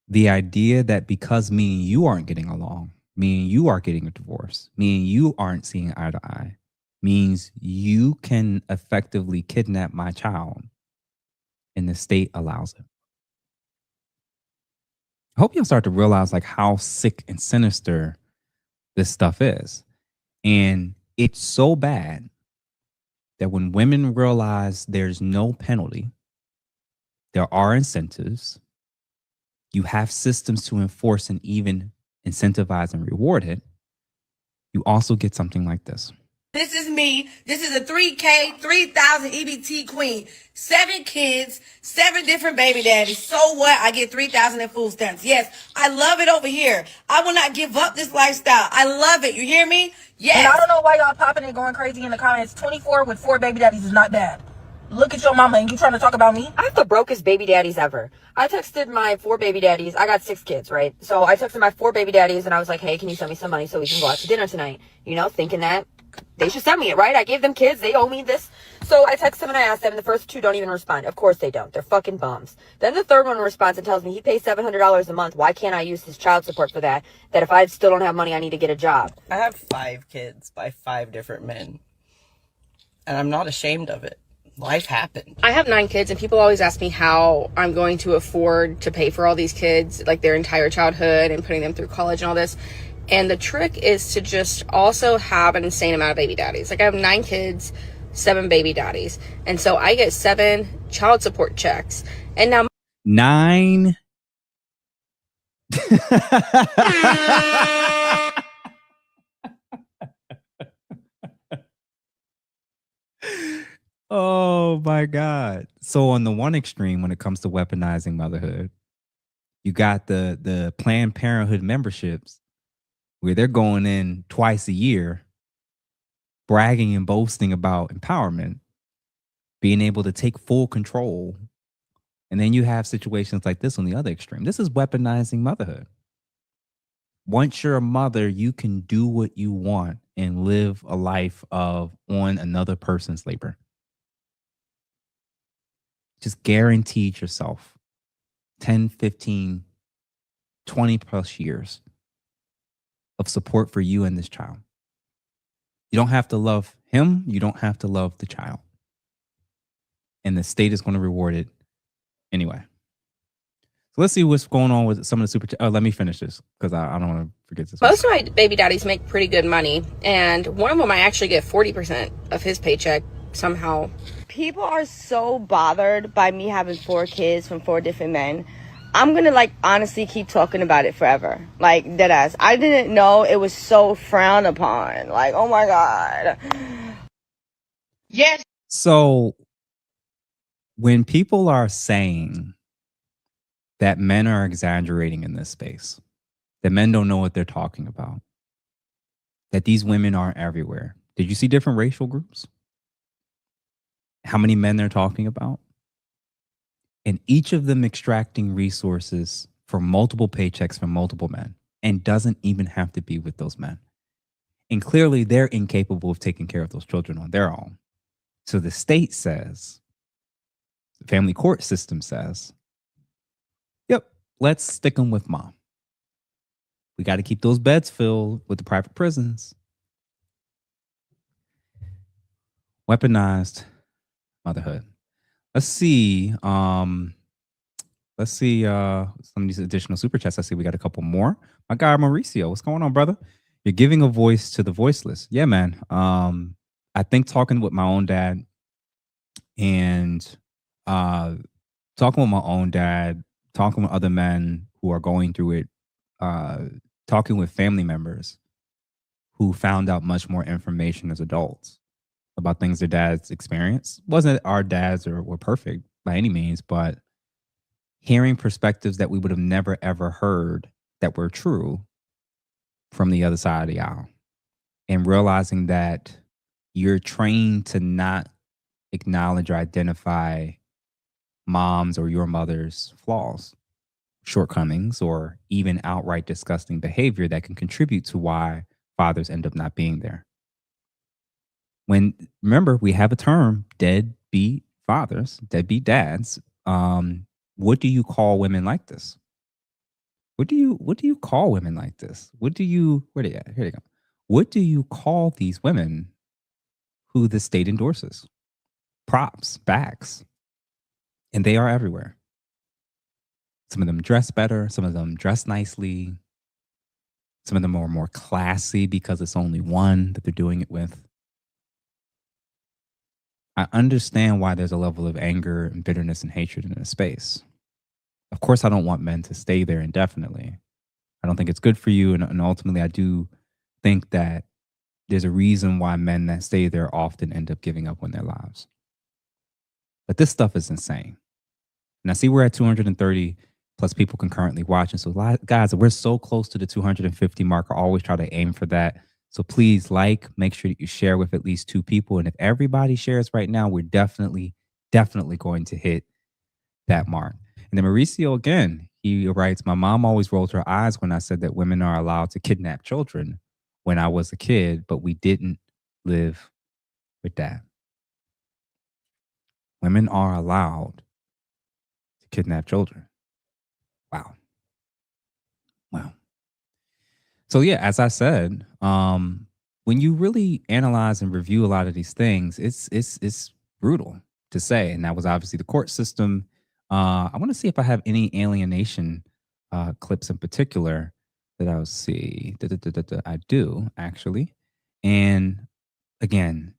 The idea that because me and you aren't getting along, me and you are getting a divorce, me and you aren't seeing eye to eye, means you can effectively kidnap my child, and the state allows it. I hope you'll start to realize like how sick and sinister this stuff is. And it's so bad that when women realize there's no penalty, there are incentives, you have systems to enforce and even incentivize and reward it, you also get something like this. This is me. This is a 3K, 3,000 EBT queen. 7 kids, 7 different baby daddies. So what? I get 3,000 in food stamps. Yes, I love it over here. I will not give up this lifestyle. I love it. You hear me? Yes. And I don't know why y'all popping and going crazy in the comments. 24 with 4 baby daddies is not bad. Look at your mama and you trying to talk about me? I have the brokest baby daddies ever. I texted my 4 baby daddies. I got 6 kids, right? So I texted my 4 baby daddies and I was like, hey, can you send me some money so we can go out to dinner tonight? You know, thinking that they should send me it, right? I gave them kids. They owe me this. So I text them and I asked them, and the first 2 don't even respond. Of course they don't. They're fucking bums. Then the third one responds and tells me he pays $700 a month. Why can't I use his child support for that? That if I still don't have money, I need to get a job. I have 5 kids by 5 different men. And I'm not ashamed of it. Life happened. I have 9 kids and people always ask me how I'm going to afford to pay for all these kids, like their entire childhood and putting them through college and all this. And the trick is to just also have an insane amount of baby daddies. Like I have 9 kids, 7 baby daddies. And so I get 7 child support checks. And now 9. Oh my God. So on the one extreme, when it comes to weaponizing motherhood, you got the Planned Parenthood memberships where they're going in twice a year, bragging and boasting about empowerment, being able to take full control. And then you have situations like this on the other extreme. This is weaponizing motherhood. Once you're a mother, you can do what you want and live a life on another person's labor. Just guaranteed yourself 10, 15, 20 plus years of support for you and this child. You don't have to love him, you don't have to love the child. And the state is going to reward it anyway. So let's see what's going on with some of the super. Let me finish this because I don't want to forget this. Most of my baby daddies make pretty good money, and one of them I actually get 40% of his paycheck somehow. People are so bothered by me having 4 kids from 4 different men. I'm gonna like honestly keep talking about it forever. Like deadass. I didn't know it was so frowned upon. Like, oh my God. Yes. So when people are saying that men are exaggerating in this space, that men don't know what they're talking about, that these women are everywhere. Did you see different racial groups? How many men they're talking about? And each of them extracting resources for multiple paychecks from multiple men, and doesn't even have to be with those men. And clearly they're incapable of taking care of those children on their own. So the state says, the family court system says, yep, let's stick them with mom. We got to keep those beds filled with the private prisons. Weaponized motherhood. Let's see some of these additional super chats. I see we got a couple more. My guy Mauricio, what's going on, brother? You're giving a voice to the voiceless. Yeah, man. I think talking with my own dad and talking with my own dad, talking with other men who are going through it, talking with family members who found out much more information as adults about things their dads experienced. Wasn't that our dads were perfect by any means, but hearing perspectives that we would have never ever heard that were true from the other side of the aisle, and realizing that you're trained to not acknowledge or identify mom's or your mother's flaws, shortcomings, or even outright disgusting behavior that can contribute to why fathers end up not being there. When, remember, we have a term, deadbeat fathers, deadbeat dads. What do you call women like this? What do you call women like this? Where they at? Here they go. What do you call these women who the state endorses? Props, backs. And they are everywhere. Some of them dress better. Some of them dress nicely. Some of them are more classy because it's only one that they're doing it with. I understand why there's a level of anger and bitterness and hatred in this space. Of course, I don't want men to stay there indefinitely. I don't think it's good for you. And ultimately, I do think that there's a reason why men that stay there often end up giving up on their lives. But this stuff is insane. And I see we're at 230 plus people concurrently watching. So guys, we're so close to the 250 mark. I always try to aim for that. So please make sure that you share with at least 2 people. And if everybody shares right now, we're definitely going to hit that mark. And then Mauricio, again, he writes, my mom always rolled her eyes when I said that women are allowed to kidnap children when I was a kid, but we didn't live with that. Women are allowed to kidnap children. Wow. So yeah, as I said, when you really analyze and review a lot of these things, it's brutal to say. And that was obviously the court system. I want to see if I have any alienation clips in particular that I'll see. I do, actually. And again,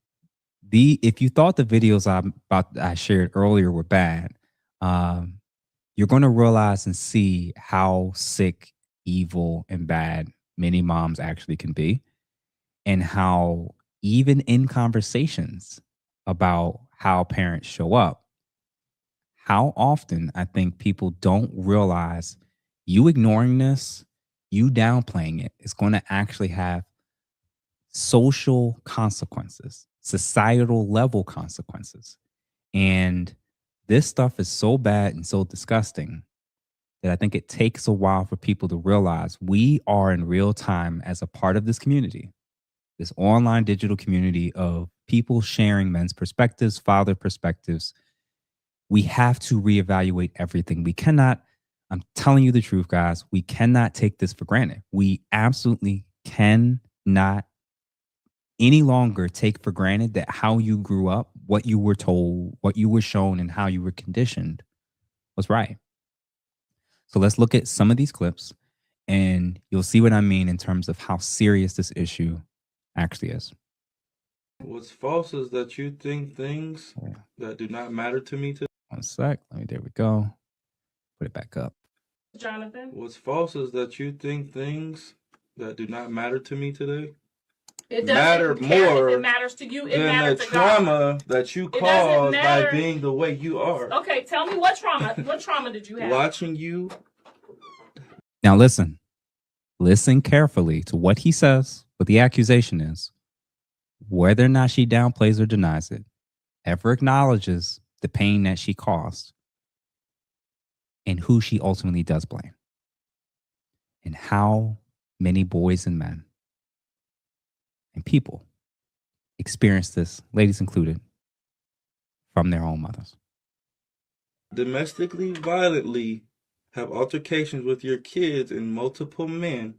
if you thought the videos I shared earlier were bad, you're going to realize and see how sick, evil, and bad many moms actually can be, and how even in conversations about how parents show up, how often I think people don't realize you ignoring this, you downplaying it, is going to actually have social consequences, societal level consequences. And this stuff is so bad and so disgusting that I think it takes a while for people to realize we are in real time as a part of this community, this online digital community of people sharing men's perspectives, father perspectives. We have to reevaluate everything. We cannot, I'm telling you the truth, guys, we cannot take this for granted. We absolutely cannot any longer take for granted that how you grew up, what you were told, what you were shown, and how you were conditioned was right. So let's look at some of these clips and you'll see what I mean in terms of how serious this issue actually is. What's false is that you think things that do not matter to me today. One sec. There we go. Put it back up. Jonathan? What's false is that you think things that do not matter to me today It matter doesn't care more if it matters to you. It than the matters to trauma God. that you It doesn't caused by matter. being the way you are. Okay, tell me what trauma. What trauma did you have? Watching you. Now listen. Listen carefully to what he says, what the accusation is. Whether or not she downplays or denies it, ever acknowledges the pain that she caused, and who she ultimately does blame. And how many boys and men and people experience this, ladies included, from their own mothers. Domestically violently have altercations with your kids and multiple men.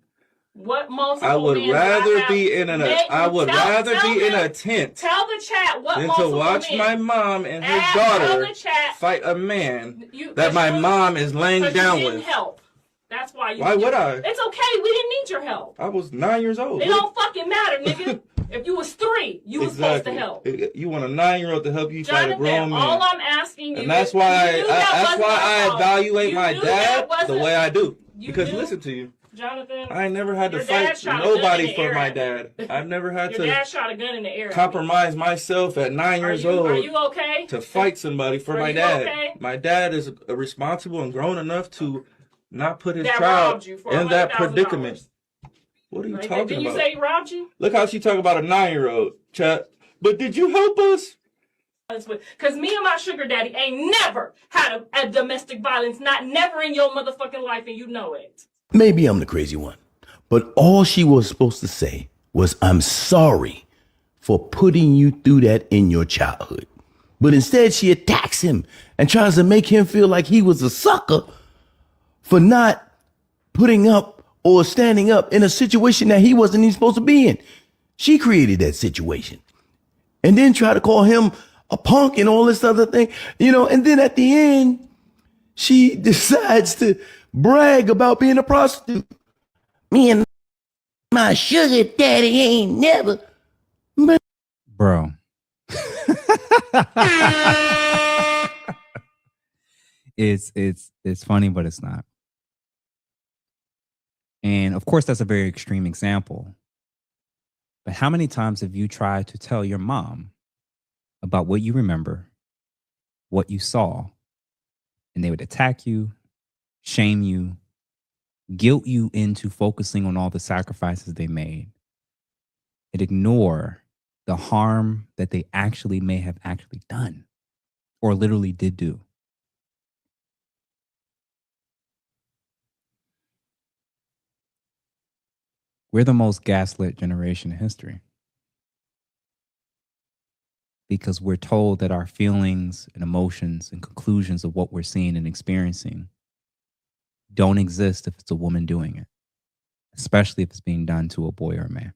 What multiple I would men rather do I have? be in an Nate, I would tell- rather tell be in them- a tent Tell the chat what than to multiple watch men. my mom and her Tell daughter the chat fight a man you- that my you- mom is laying because down you didn't with. help. That's why you. Why would I? It's okay. We didn't need your help. I was 9 years old. It don't fucking matter, nigga. If you was 3, you was supposed to help. You want a 9-year-old to help you fight a Jonathan, grown man. all I'm asking you And that's is, why you knew that that's wasn't why your I fault. evaluate You my knew dad that the wasn't- way I do. you Because knew- listen to you. Jonathan, I never had to your dad fight shot a gun in nobody the for air my at me. dad. I've never had Your to dad shot a gun in the air. compromise myself at 9 years Are old you okay? to fight somebody for Are my you dad. okay? My dad is responsible and grown enough to not put his That child robbed you for in that $100,000. predicament. What are you talking Did you about? say he robbed you? Look how she talk about a 9-year-old, chat. But did you help us? Because me and my sugar daddy ain't never had a domestic violence, not never in your motherfucking life, and you know it. Maybe I'm the crazy one, but all she was supposed to say was, "I'm sorry for putting you through that in your childhood." But instead, she attacks him and tries to make him feel like he was a sucker for not putting up or standing up in a situation that he wasn't even supposed to be in. She created that situation and then try to call him a punk and all this other thing, and then at the end, she decides to brag about being a prostitute. Me and my sugar daddy ain't never. Bro. It's funny, but it's not. And of course, that's a very extreme example. But how many times have you tried to tell your mom about what you remember, what you saw, and they would attack you, shame you, guilt you into focusing on all the sacrifices they made, and ignore the harm that they actually may have actually done or literally did do? We're the most gaslit generation in history because we're told that our feelings and emotions and conclusions of what we're seeing and experiencing don't exist if it's a woman doing it, especially if it's being done to a boy or a man.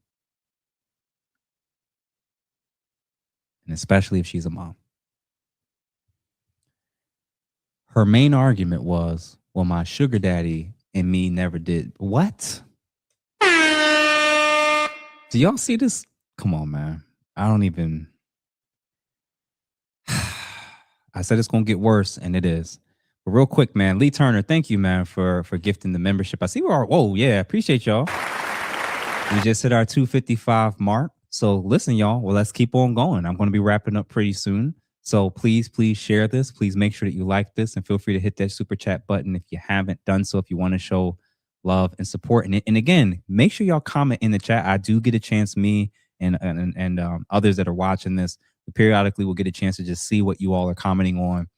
And especially if she's a mom. Her main argument was, well, my sugar daddy and me never did. What? Do y'all see this? Come on, man. I don't even. I said it's going to get worse, and it is. But real quick, man, Lee Turner, thank you, man, for gifting the membership. I see we're all, whoa, yeah, appreciate y'all. We just hit our 255 mark. So listen, y'all, well, let's keep on going. I'm going to be wrapping up pretty soon. So please share this. Please make sure that you like this and feel free to hit that super chat button if you haven't done so, if you want to show love and support. And again, make sure y'all comment in the chat. I do get a chance, me and others that are watching this, periodically we'll get a chance to just see what you all are commenting on.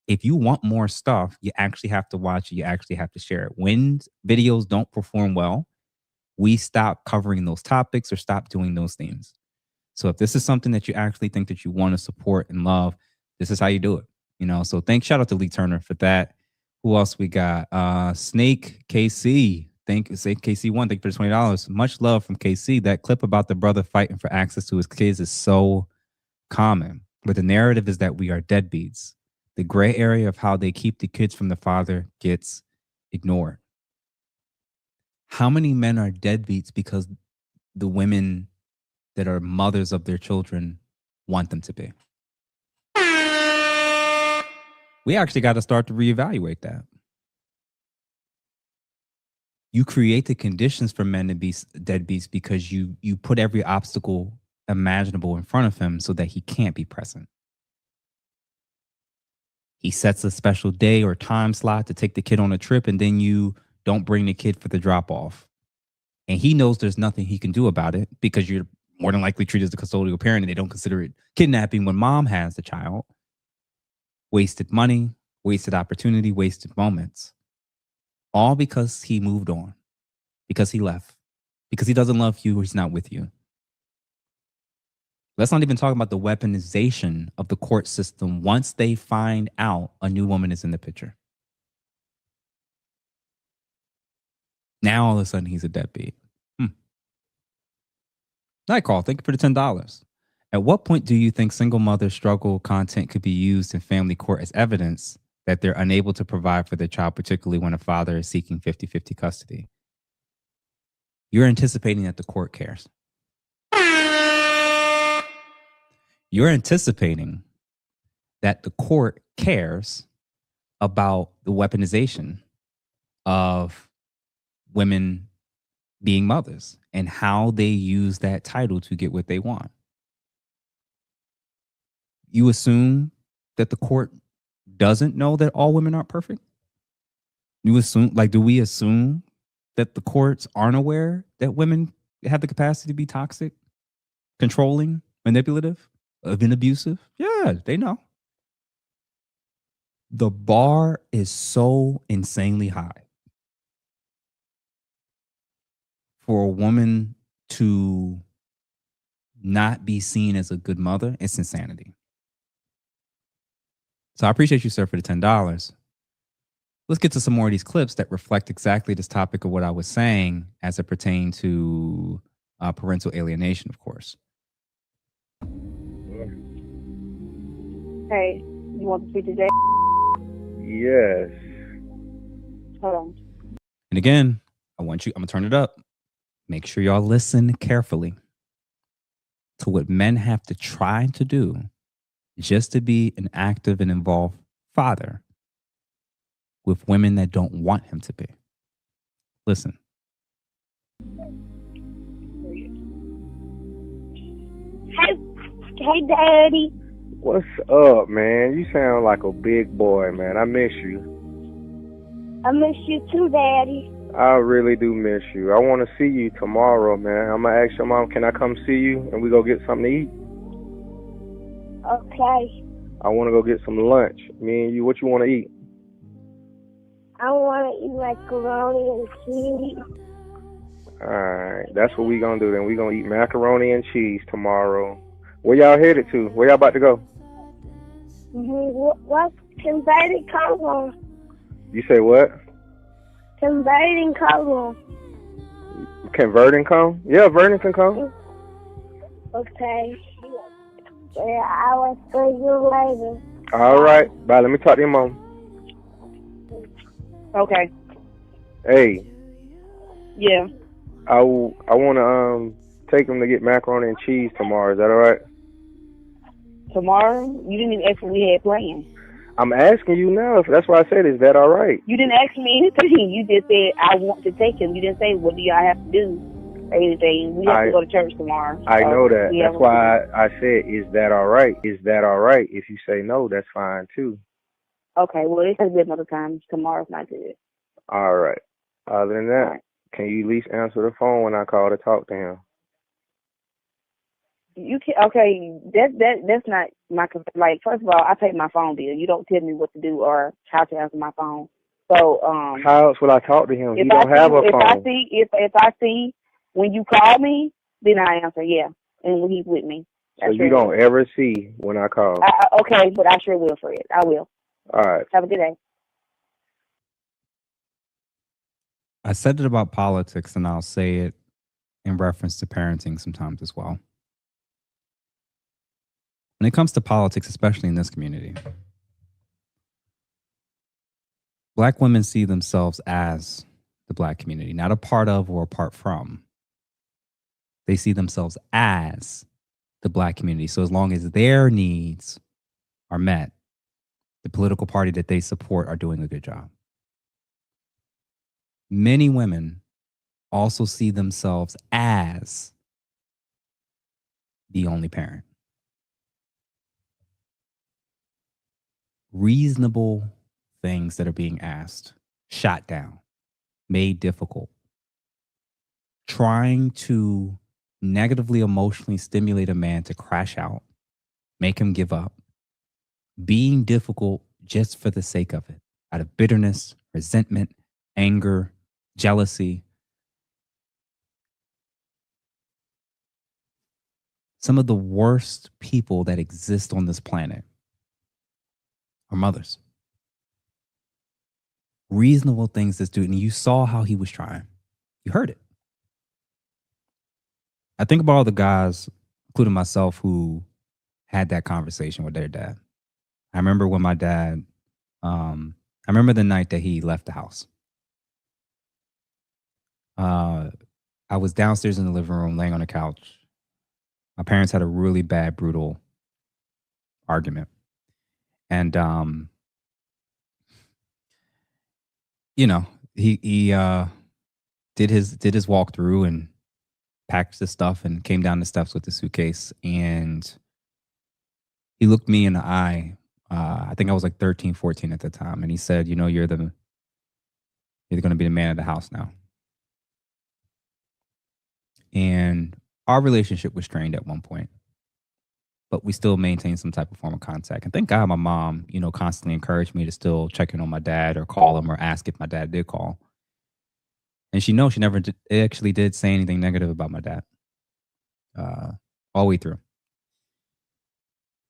If you want more stuff, you actually have to watch it. You actually have to share it. When videos don't perform well, we stop covering those topics or stop doing those things. So if this is something that you actually think that you want to support and love, this is how you do it. So shout out to Lee Turner for that. Who else we got? Snake KC. Say KC1, thank you for the $20. Much love from KC. That clip about the brother fighting for access to his kids is so common. But the narrative is that we are deadbeats. The gray area of how they keep the kids from the father gets ignored. How many men are deadbeats because the women that are mothers of their children want them to be? We actually got to start to reevaluate that. You create the conditions for men to be deadbeats because you put every obstacle imaginable in front of him so that he can't be present. He sets a special day or time slot to take the kid on a trip, and then you don't bring the kid for the drop off. And he knows there's nothing he can do about it because you're more than likely treated as a custodial parent and they don't consider it kidnapping when mom has the child. Wasted money, wasted opportunity, wasted moments. All because he moved on, because he left, because he doesn't love you or he's not with you. Let's not even talk about the weaponization of the court system once they find out a new woman is in the picture. Now all of a sudden he's a deadbeat. Nightcall, thank you for the $10. At what point do you think single mother struggle content could be used in family court as evidence that they're unable to provide for their child, particularly when a father is seeking 50-50 custody? You're anticipating that the court cares. You're anticipating that the court cares about the weaponization of women being mothers and how they use that title to get what they want. You assume that the court doesn't know that all women aren't perfect? You assume, do we assume that the courts aren't aware that women have the capacity to be toxic, controlling, manipulative, even abusive? Yeah, they know. The bar is so insanely high for a woman to not be seen as a good mother. It's insanity. So I appreciate you, sir, for the $10. Let's get to some more of these clips that reflect exactly this topic of what I was saying as it pertained to parental alienation, of course. Hey, you want to speak to Jay? Yes. Hold on. And again, I'm going to turn it up. Make sure y'all listen carefully to what men have to try to do just to be an active and involved father with women that don't want him to be. Listen. Hey, Daddy. What's up, man? You sound like a big boy, man. I miss you. I miss you too, Daddy. I really do miss you. I want to see you tomorrow, man. I'm going to ask your mom, can I come see you and we go get something to eat? Okay. I want to go get some lunch. Me and you, what you want to eat? I want to eat macaroni and cheese. All right. That's what we going to do then. We going to eat macaroni and cheese tomorrow. Where y'all headed to? Where y'all about to go? What's converting color? You say what? Converting color. Can Verdon come? Yeah, Verdon can come. Okay. Yeah, I will see you later. All right. Bye. Let me talk to your mom. Okay. Hey. Yeah. I want to take him to get macaroni and cheese tomorrow. Is that all right? Tomorrow? You didn't even ask what we had planned. I'm asking you now. That's why I said, is that all right? You didn't ask me anything. You just said, I want to take him. You didn't say, what do y'all have to do? Or anything. We have to go to church tomorrow. I know that. That's why I said, is that all right? Is that all right? If you say no, that's fine too. Okay, well, it has been another time. Tomorrow's not good. All right. Other than that, can you at least answer the phone when I call to talk to him? You can okay. That's not my first of all, I pay my phone bill. You don't tell me what to do or how to answer my phone. So how else will I talk to him? He don't have a phone. If I see when you call me, then I answer and when he's with me. So you don't ever see when I call. Okay, but I sure will, Fred. I will. All right. Have a good day. I said it about politics, and I'll say it in reference to parenting sometimes as well. When it comes to politics, especially in this community, Black women see themselves as the Black community, not a part of or apart from. They see themselves as the Black community. So as long as their needs are met, the political party that they support are doing a good job. Many women also see themselves as the only parent. Reasonable things that are being asked, shot down, made difficult. Trying to negatively emotionally stimulate a man to crash out, make him give up. Being difficult just for the sake of it, out of bitterness, resentment, anger, jealousy. Some of the worst people that exist on this planet are mothers. Reasonable things this dude, and you saw how he was trying. You heard it. I think about all the guys, including myself, who had that conversation with their dad. I remember when my dad, I remember the night that he left the house. I was downstairs in the living room, laying on the couch. My parents had a really bad, brutal argument. And, you know, he did his walkthrough and packed his stuff and came down the steps with the suitcase. And he looked me in the eye. I think I was like 13, 14 at the time. And he said, you know, you're going to be the man of the house now. And our relationship was strained at one point, but we still maintained some type of form of contact. And thank God my mom, you know, constantly encouraged me to still check in on my dad or call him or ask if my dad did call. And she never actually did say anything negative about my dad all the way through.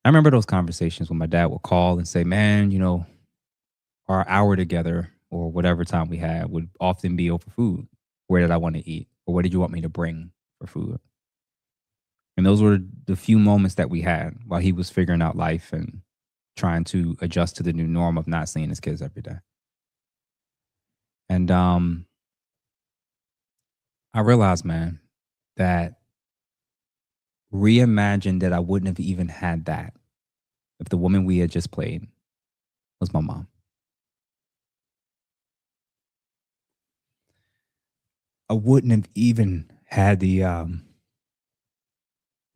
I remember those conversations when my dad would call and say, man, you know, our hour together or whatever time we had would often be over food. Where did I want to eat? Or what did you want me to bring for food? And those were the few moments that we had while he was figuring out life and trying to adjust to the new norm of not seeing his kids every day. And I realized, man, that reimagine that I wouldn't have even had that if the woman we had just played was my mom. I wouldn't have even had the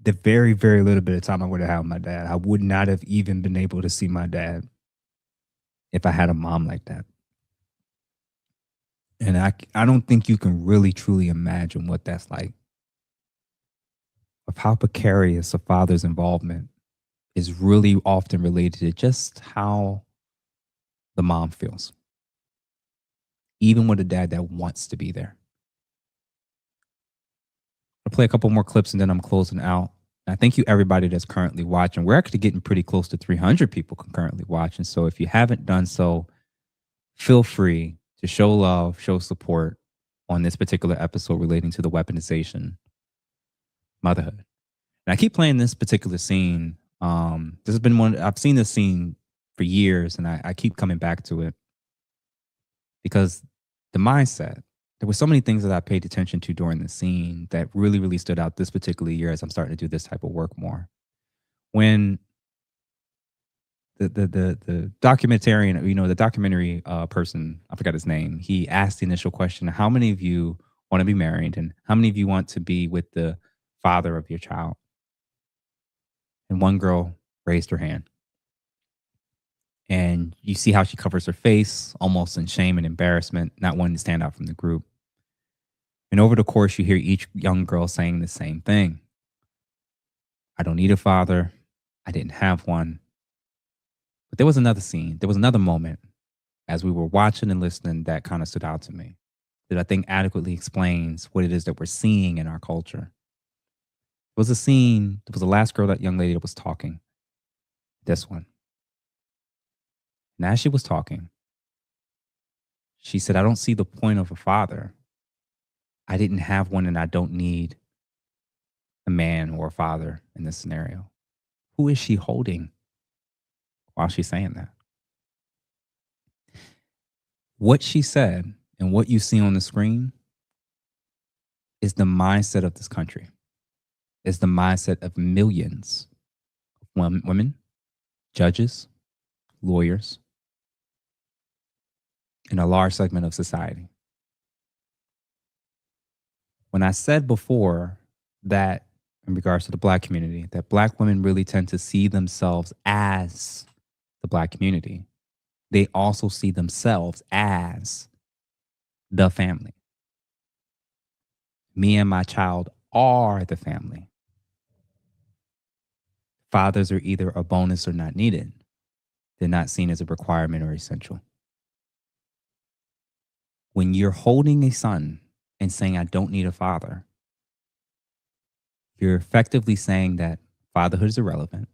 very, very little bit of time I would have had with my dad. I would not have even been able to see my dad if I had a mom like that. And I don't think you can really, truly imagine what that's like. Of how precarious a father's involvement is really often related to just how the mom feels. Even with a dad that wants to be there. I'll play a couple more clips and then I'm closing out. And I thank you everybody that's currently watching. We're actually getting pretty close to 300 people concurrently watching. So if you haven't done so, feel free to show love, show support on this particular episode relating to the weaponization motherhood. And I keep playing this particular scene. This has been I've seen this scene for years and I keep coming back to it because the mindset, there were so many things that I paid attention to during the scene that really, really stood out this particular year as I'm starting to do this type of work more. When the documentarian, you know, the documentary person, I forgot his name, he asked the initial question, how many of you want to be married and how many of you want to be with the father of your child? And one girl raised her hand. And you see how she covers her face, almost in shame and embarrassment, not wanting to stand out from the group. And over the course, you hear each young girl saying the same thing. I don't need a father. I didn't have one. But there was another scene. There was another moment as we were watching and listening that kind of stood out to me that I think adequately explains what it is that we're seeing in our culture. It was a scene. It was the last girl, that young lady that was talking. This one. And as she was talking, She said, I don't see the point of a father. I didn't have one and I don't need a man or a father in this scenario. Who is she holding while she's saying that? What she said and what you see on the screen is the mindset of this country. It's the mindset of millions of women, judges, lawyers, and a large segment of society. When I said before that, in regards to the Black community, that Black women really tend to see themselves as the Black community, they also see themselves as the family. Me and my child are the family. Fathers are either a bonus or not needed. They're not seen as a requirement or essential. When you're holding a son and saying, I don't need a father, you're effectively saying that fatherhood is irrelevant.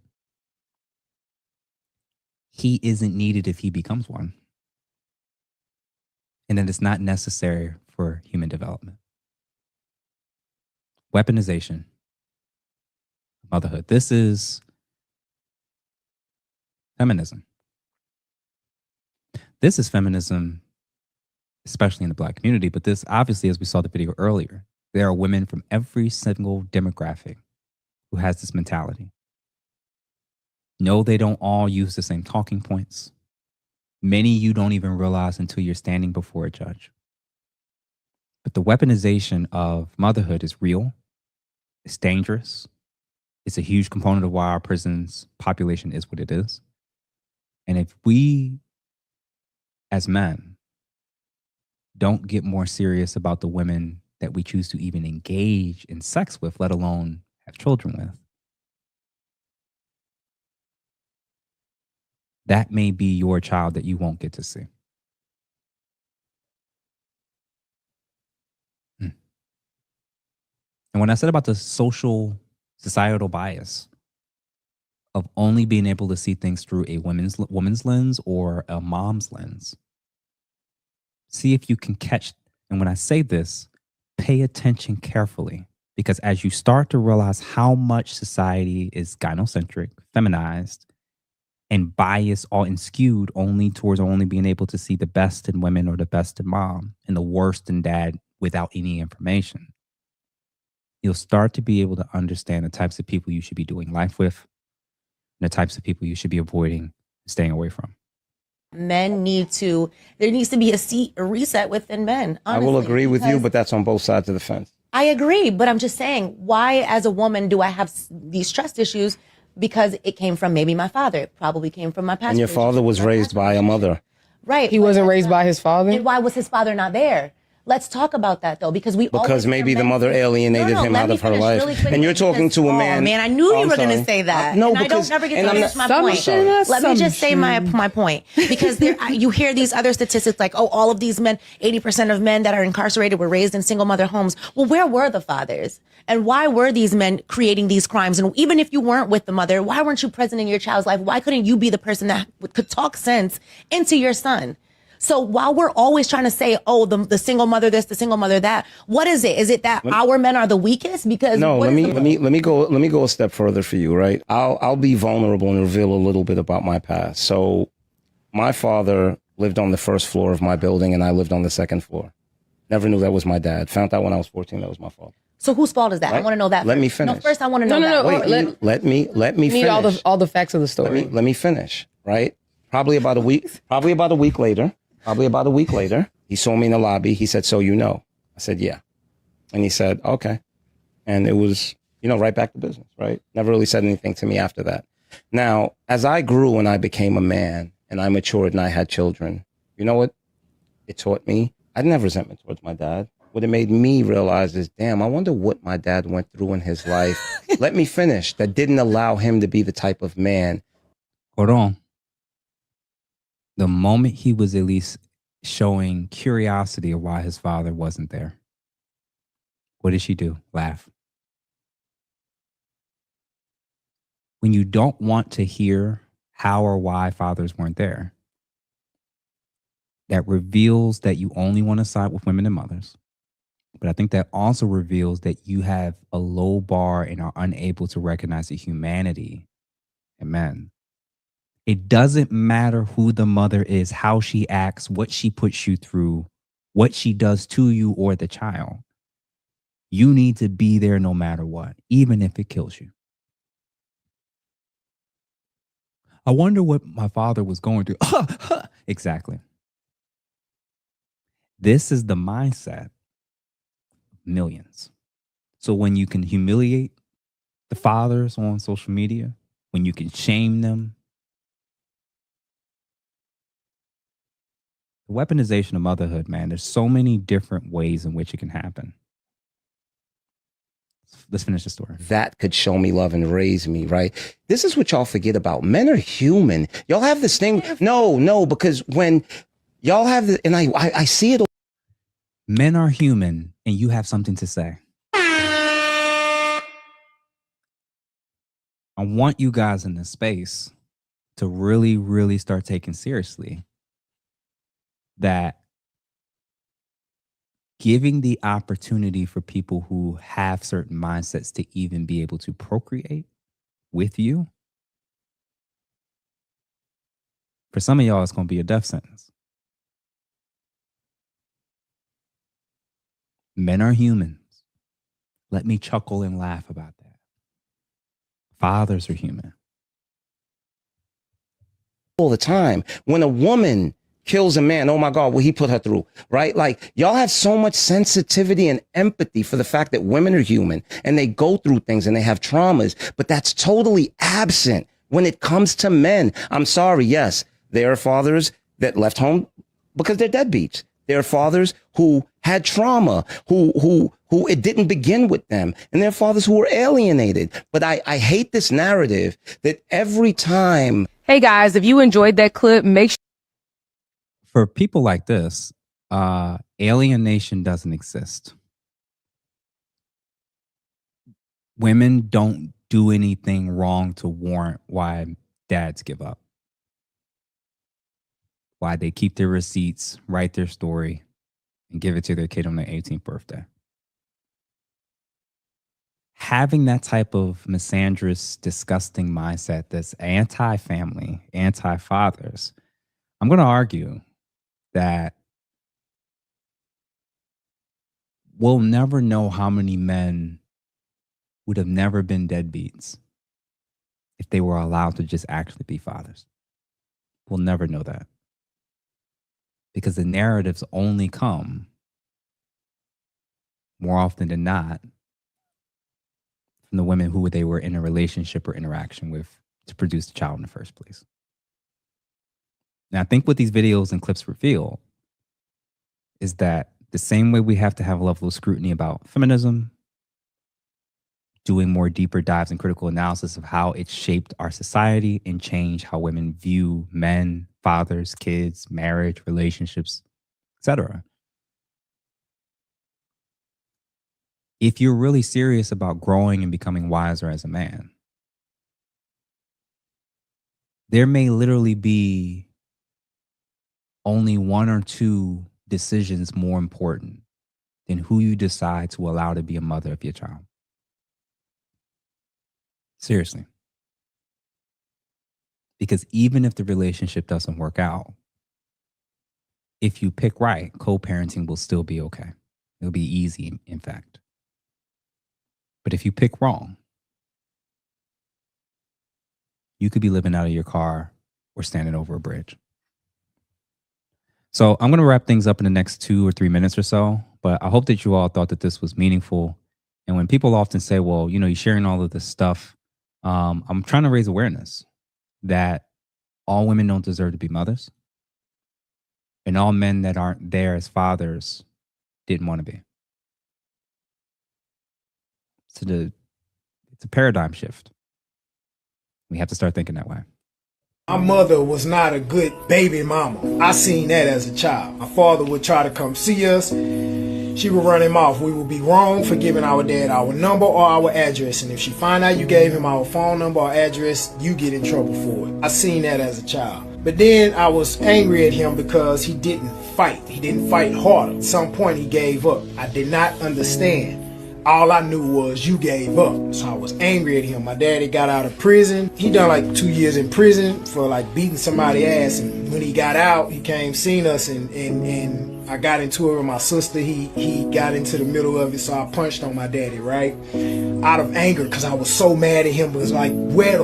He isn't needed if he becomes one. And that it's not necessary for human development. Weaponization. Motherhood. This is feminism. This is feminism, especially in the Black community, but this obviously, as we saw the video earlier, there are women from every single demographic who has this mentality. No, they don't all use the same talking points. Many you don't even realize until you're standing before a judge. But the weaponization of motherhood is real. It's dangerous. It's a huge component of why our prisons population is what it is. And if we, as men, don't get more serious about the women that we choose to even engage in sex with, let alone have children with, that may be your child that you won't get to see. And when I said about the societal bias of only being able to see things through a woman's lens or a mom's lens, see if you can catch, and when I say this, pay attention carefully, because as you start to realize how much society is gynocentric, feminized, and biased all and skewed only towards only being able to see the best in women or the best in mom and the worst in dad without any information, you'll start to be able to understand the types of people you should be doing life with and the types of people you should be avoiding and staying away from. Men there needs to be a reset within men. Honestly, I will agree with you, but that's on both sides of the fence. I agree, but I'm just saying, why as a woman do I have these trust issues? Because it came from maybe my father. It probably came from my past. And your father was raised by a mother. Right. He wasn't raised by his father? And why was his father not there? Let's talk about that, though, because because maybe the mother alienated him out of her life. Really and you're talking to a man. Oh, man, I knew you were going to say that. No, and because I don't never get to finish my point. Let me just say my point. Because you hear these other statistics like, oh, all of these men, 80% of men that are incarcerated were raised in single mother homes. Well, where were the fathers? And why were these men creating these crimes? And even if you weren't with the mother, why weren't you present in your child's life? Why couldn't you be the person that could talk sense into your son? So while we're always trying to say, oh, the single mother this, the single mother that, what is it? Is it that our men are the weakest? Because no, let me go a step further for you, right? I'll be vulnerable and reveal a little bit about my past. So my father lived on the first floor of my building and I lived on the second floor. Never knew that was my dad. Found out when I was 14 that was my father. So whose fault is that? Right? I want to know that. Let me finish. No, first I want to know that. Wait, let me finish. Need all the facts of the story. Let me finish, right? Probably about a week later, he saw me in the lobby. He said, so you know? I said, yeah. And he said, okay. And it was, right back to business, right? Never really said anything to me after that. Now, as I grew and I became a man and I matured and I had children, you know what it taught me? I didn't have resentment towards my dad. What it made me realize is, damn, I wonder what my dad went through in his life. Let me finish. That didn't allow him to be the type of man. Hold on. The moment he was at least showing curiosity of why his father wasn't there, what did she do? Laugh. When you don't want to hear how or why fathers weren't there, that reveals that you only want to side with women and mothers. But I think that also reveals that you have a low bar and are unable to recognize the humanity in men. It doesn't matter who the mother is, how she acts, what she puts you through, what she does to you or the child. You need to be there no matter what, even if it kills you. I wonder what my father was going through. Exactly. This is the mindset of millions. So when you can humiliate the fathers on social media, when you can shame them, the weaponization of motherhood, man, there's so many different ways in which it can happen. Let's finish the story. That could show me love and raise me, right? This is what y'all forget about. Men are human. Y'all have this thing. No, because when y'all have the, and I see it. Men are human and you have something to say. I want you guys in this space to really, really start taking seriously that giving the opportunity for people who have certain mindsets to even be able to procreate with you, for some of y'all, it's going to be a death sentence. Men are humans. Let me chuckle and laugh about that. Fathers are human. All the time. When a woman kills a man, oh my God, what he put her through, right? Like, y'all have so much sensitivity and empathy for the fact that women are human and they go through things and they have traumas, but that's totally absent when it comes to men. I'm sorry, yes, there are fathers that left home because they're deadbeats. There are fathers who had trauma, who it didn't begin with them. And there are fathers who were alienated. But I hate this narrative that every time. Hey guys, if you enjoyed that clip, make sure. For people like this, alienation doesn't exist. Women don't do anything wrong to warrant why dads give up. Why they keep their receipts, write their story, and give it to their kid on their 18th birthday. Having that type of misandrous, disgusting mindset that's anti-family, anti-fathers, I'm going to argue that we'll never know how many men would have never been deadbeats if they were allowed to just actually be fathers. We'll never know that. Because the narratives only come, more often than not, from the women who they were in a relationship or interaction with to produce the child in the first place. Now, I think what these videos and clips reveal is that the same way we have to have a level of scrutiny about feminism, doing more deeper dives and critical analysis of how it shaped our society and changed how women view men, fathers, kids, marriage, relationships, etc. If you're really serious about growing and becoming wiser as a man, there may literally be only one or two decisions more important than who you decide to allow to be a mother of your child. Seriously. Because even if the relationship doesn't work out, if you pick right, co-parenting will still be okay. It'll be easy, in fact. But if you pick wrong, you could be living out of your car or standing over a bridge. So I'm going to wrap things up in the next 2 or 3 minutes or so, but I hope that you all thought that this was meaningful. And when people often say, well, you know, you're sharing all of this stuff, I'm trying to raise awareness that all women don't deserve to be mothers. And all men that aren't there as fathers didn't want to be. It's a paradigm shift. We have to start thinking that way. My mother was not a good baby mama. I seen that as a child. My father would try to come see us. She would run him off. We would be wrong for giving our dad our number or our address. And if she find out you gave him our phone number or address, you get in trouble for it. I seen that as a child. But then I was angry at him because he didn't fight. He didn't fight hard. At some point he gave up. I did not understand. All I knew was you gave up. So I was angry at him. My daddy got out of prison. He done like 2 years in prison for like beating somebody's ass. And when he got out, he came seen us and I got into it with my sister. He got into the middle of it, so I punched on my daddy, right? Out of anger, because I was so mad at him. Because like, where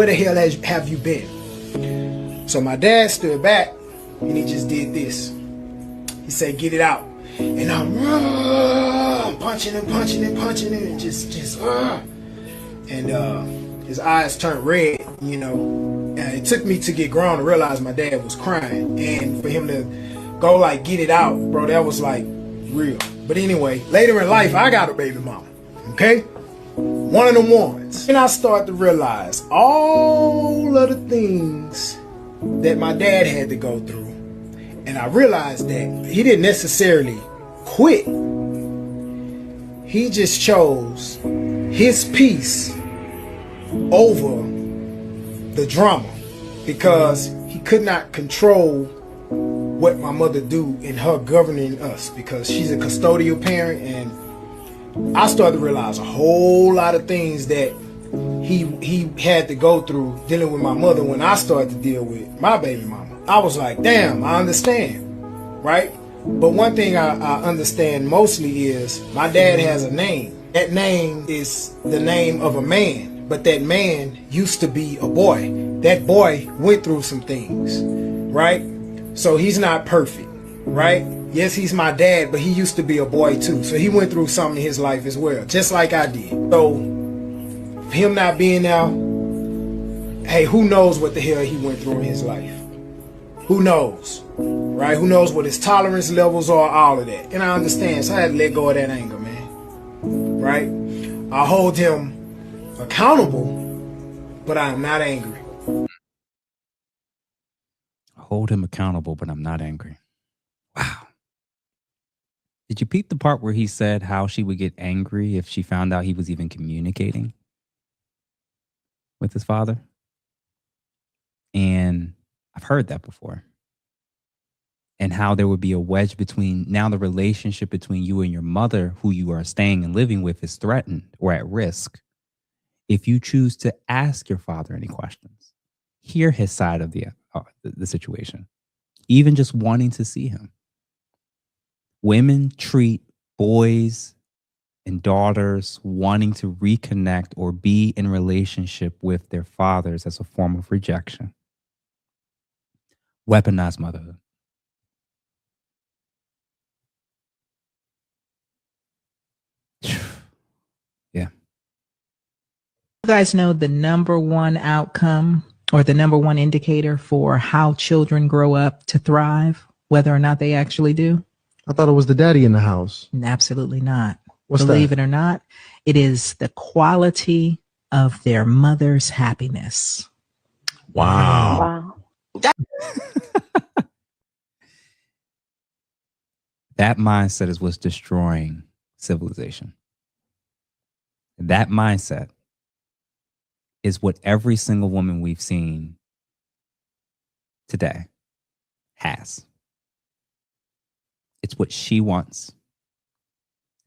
the hell have you been? So my dad stood back and he just did this. He said, get it out. And I'm punching and just and his eyes turned red, you know. And it took me to get grown to realize my dad was crying, and for him to go like get it out, bro, that was like real. But anyway, later in life I got a baby mama, okay, one of them ones, and I started to realize all of the things that my dad had to go through. And I realized that he didn't necessarily quit. He just chose his peace over the drama because he could not control what my mother do in her governing us, because she's a custodial parent. And I started to realize a whole lot of things that he had to go through dealing with my mother when I started to deal with my baby mama. I was like, damn, I understand, right? But one thing I understand mostly is my dad has a name. That name is the name of a man, but that man used to be a boy. That boy went through some things, right? So he's not perfect, right? Yes, he's my dad, but he used to be a boy too. So he went through something in his life as well, just like I did. So him not being there, hey, who knows what the hell he went through in his life? Who knows, right? Who knows what his tolerance levels are, all of that. And I understand, so I had to let go of that anger, man, right? I hold him accountable, but I am not angry. Hold him accountable, but I'm not angry. Wow. Did you peep the part where he said how she would get angry if she found out he was even communicating with his father? And I've heard that before. And how there would be a wedge between, now the relationship between you and your mother, who you are staying and living with, is threatened or at risk if you choose to ask your father any questions, hear his side of the situation, even just wanting to see him. Women treat boys and daughters wanting to reconnect or be in relationship with their fathers as a form of rejection. Weaponized motherhood. Yeah. You guys know the number one outcome or the number one indicator for how children grow up to thrive, whether or not they actually do? I thought it was the daddy in the house. Absolutely not. What's Believe that? it or not, it is the quality of their mother's happiness. Wow. That mindset is what's destroying civilization. That mindset is what every single woman we've seen today has. It's what she wants.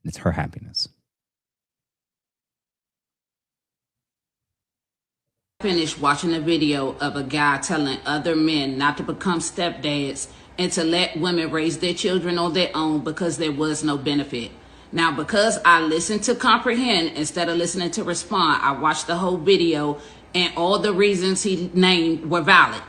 And it's her happiness. Finished watching a video of a guy telling other men not to become stepdads and to let women raise their children on their own because there was no benefit. Now, because I listened to comprehend instead of listening to respond, I watched the whole video and all the reasons he named were valid.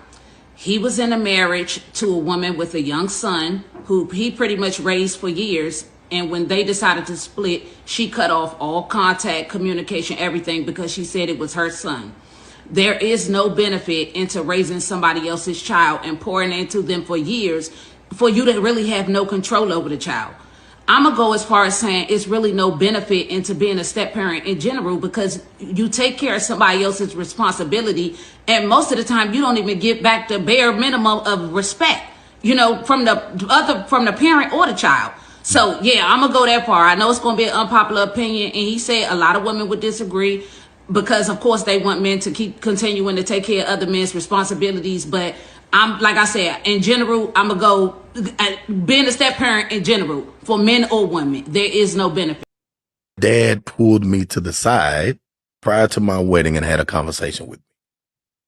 He was in a marriage to a woman with a young son who he pretty much raised for years. And when they decided to split, she cut off all contact, communication, everything, because she said it was her son. There is no benefit into raising somebody else's child and pouring into them for years for you to really have no control over the child. I'm going to go as far as saying it's really no benefit into being a step parent in general, because you take care of somebody else's responsibility. And most of the time you don't even get back the bare minimum of respect, you know, from the parent or the child. So yeah, I'm going to go that far. I know it's going to be an unpopular opinion. And he said a lot of women would disagree because of course they want men to keep continuing to take care of other men's responsibilities. But I'm like I said, in general, I'm gonna go being a step parent in general for men or women. There is no benefit. Dad pulled me to the side prior to my wedding and had a conversation with me.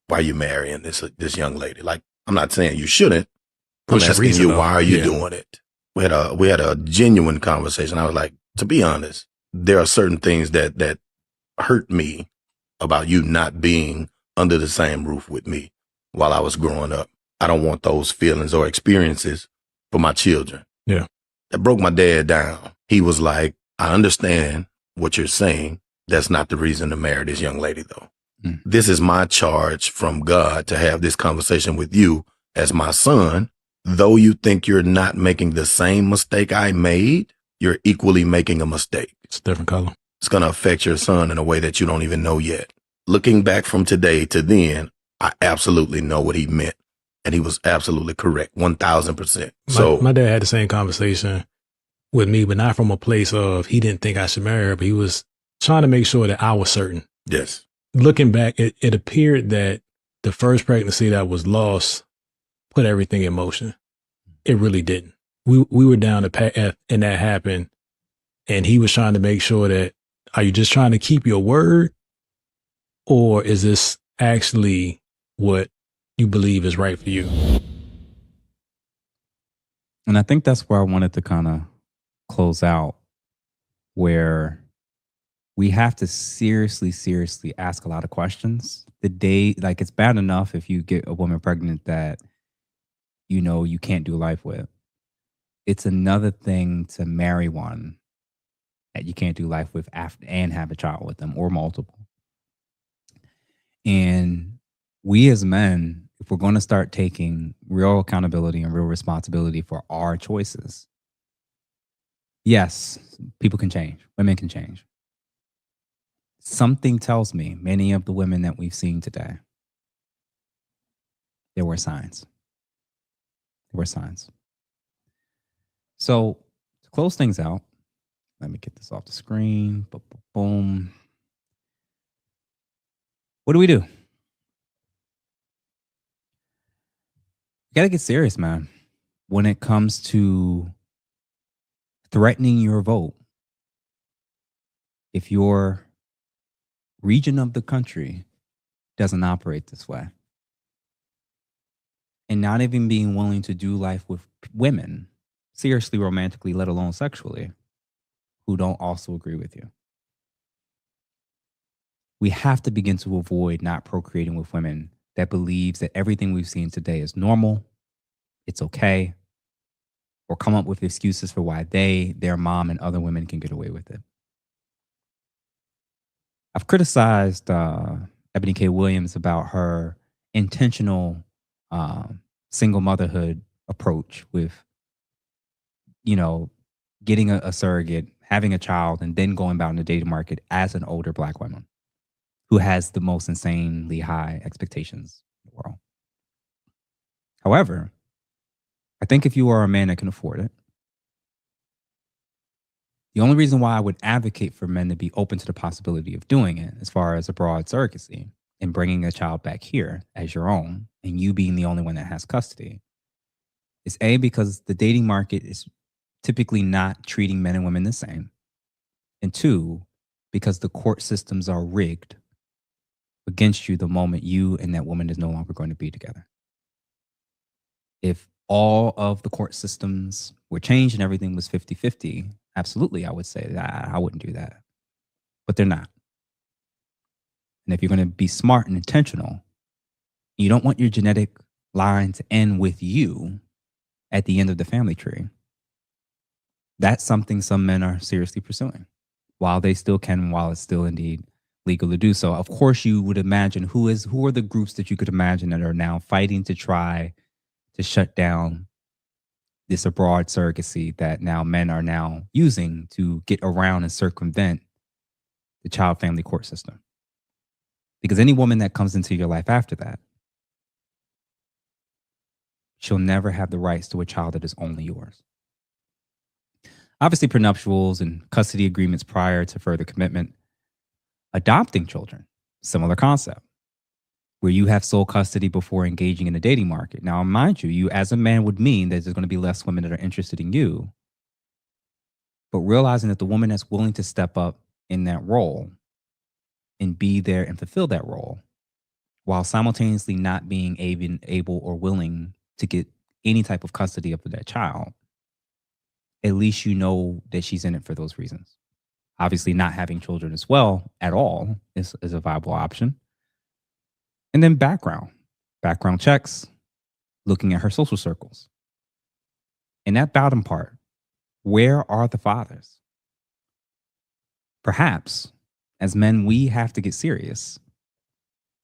Why are you marrying this young lady? Like, I'm not saying you shouldn't. I'm What's your asking reason, you, though? why are you Yeah. doing it? We had a genuine conversation. I was like, to be honest, there are certain things that hurt me about you not being under the same roof with me while I was growing up. I don't want those feelings or experiences for my children. Yeah. That broke my dad down. He was like, I understand what you're saying. That's not the reason to marry this young lady, though. This is my charge from God to have this conversation with you as my son. Though you think you're not making the same mistake I made, you're equally making a mistake. It's a different color. It's going to affect your son in a way that you don't even know yet. Looking back from today to then, I absolutely know what he meant. And he was absolutely correct, 1,000%. So My dad had the same conversation with me, but not from a place of he didn't think I should marry her, but he was trying to make sure that I was certain. yes, Looking back, it appeared that the first pregnancy that was lost put everything in motion. It really didn't. We were down the path and that happened. And he was trying to make sure that, are you just trying to keep your word? Or is this actually what you believe is right for you? And I think that's where I wanted to kind of close out, where we have to seriously ask a lot of questions. Like, it's bad enough if you get a woman pregnant that you know you can't do life with. It's another thing to marry one that you can't do life with after and have a child with them, or multiple. And we as men, if we're going to start taking real accountability and real responsibility for our choices, yes, people can change. Women can change. Something tells me many of the women that we've seen today, there were signs. There were signs. So to close things out, let me get this off the screen. Boom. What do? We got to get serious, man. When it comes to threatening your vote, if your region of the country doesn't operate this way, and not even being willing to do life with women, seriously, romantically, let alone sexually, who don't also agree with you. We have to begin to avoid not procreating with women that believes that everything we've seen today is normal, it's okay, or come up with excuses for why their mom, and other women can get away with it. I've criticized Ebony K. Williams about her intentional single motherhood approach with, getting a surrogate, having a child, and then going out in the dating market as an older Black woman who has the most insanely high expectations in the world. However, I think if you are a man that can afford it, the only reason why I would advocate for men to be open to the possibility of doing it, as far as abroad surrogacy and bringing a child back here as your own, and you being the only one that has custody, is A, because the dating market is typically not treating men and women the same. And two, because the court systems are rigged against you the moment you and that woman is no longer going to be together. If all of the court systems were changed and everything was 50-50, absolutely, I would say that I wouldn't do that. But they're not. And if you're going to be smart and intentional, you don't want your genetic line to end with you at the end of the family tree. That's something some men are seriously pursuing, while they still can, while it's still indeed legal to do so. Of course, you would imagine who are the groups that you could imagine that are now fighting to try to shut down this abroad surrogacy that now men are now using to get around and circumvent the child family court system. Because any woman that comes into your life after that, she'll never have the rights to a child that is only yours. Obviously, prenuptials and custody agreements prior to further commitment. Adopting children, similar concept. where you have sole custody before engaging in the dating market. Now, mind you, you as a man would mean that there's going to be less women that are interested in you. But realizing that the woman that's willing to step up in that role and be there and fulfill that role while simultaneously not being able or willing to get any type of custody of that child, at least you know that she's in it for those reasons. Obviously, not having children as well at all is a viable option. And then background checks, looking at her social circles. And that bottom part, where are the fathers? Perhaps, as men, we have to get serious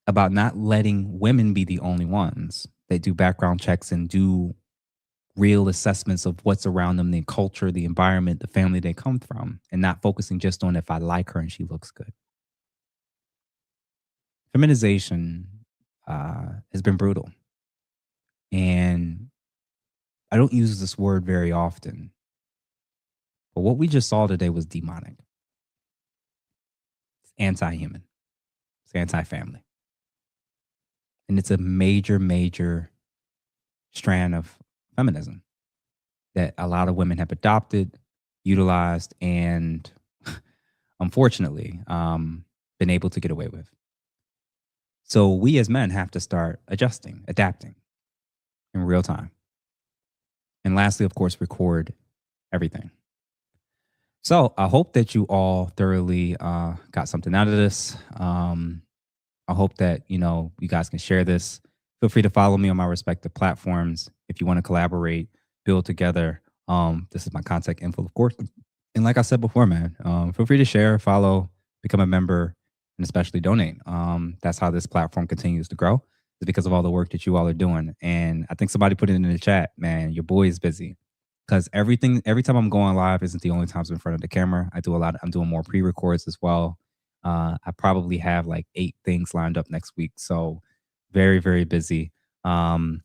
about not letting women be the only ones that do background checks and do real assessments of what's around them, the culture, the environment, the family they come from, and not focusing just on if I like her and she looks good. Feminization has been brutal. And I don't use this word very often, but what we just saw today was demonic. It's anti-human. It's anti-family. And it's a major, major strand of feminism that a lot of women have adopted, utilized, and unfortunately been able to get away with. So we as men have to start adjusting, adapting in real time. And lastly, of course, record everything. So I hope that you all thoroughly got something out of this. I hope that, you guys can share this. Feel free to follow me on my respective platforms. If you want to collaborate, build together. This is my contact info, of course. And like I said before, man, feel free to share, follow, become a member, and especially donate. That's how this platform continues to grow. It's because of all the work that you all are doing. And I think somebody put it in the chat, man, your boy is busy. Because every time I'm going live isn't the only times in front of the camera. I'm doing more pre-records as well. I probably have like 8 things lined up next week. So very, very busy. Lord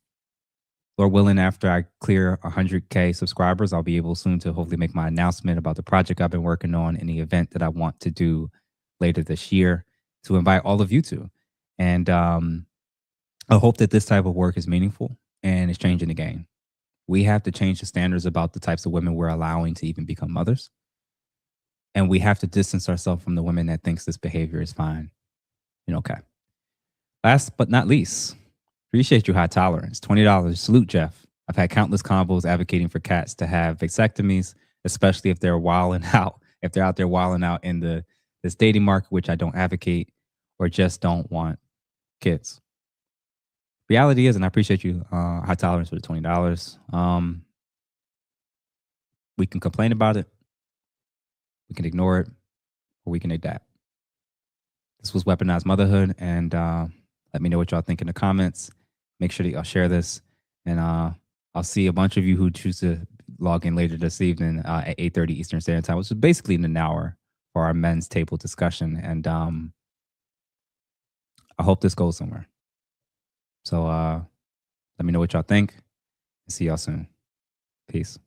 willing, after I clear 100K subscribers, I'll be able soon to hopefully make my announcement about the project I've been working on and the event that I want to do later this year to invite all of you to. And I hope that this type of work is meaningful and is changing the game. We have to change the standards about the types of women we're allowing to even become mothers. And we have to distance ourselves from the women that thinks this behavior is fine and okay. Last but not least, appreciate your high tolerance. $20. Salute, Jeff. I've had countless combos advocating for cats to have vasectomies, especially if they're wilding out. If they're out there wilding out in this dating market, which I don't advocate, or just don't want kids. Reality is, and I appreciate you, high tolerance for the $20. We can complain about it, we can ignore it, or we can adapt. This was Weaponized Motherhood, and let me know what y'all think in the comments. Make sure that y'all share this, and I'll see a bunch of you who choose to log in later this evening at 8:30 Eastern Standard Time, which is basically in an hour for our men's table discussion. And I hope this goes somewhere. So let me know what y'all think. See y'all soon. Peace.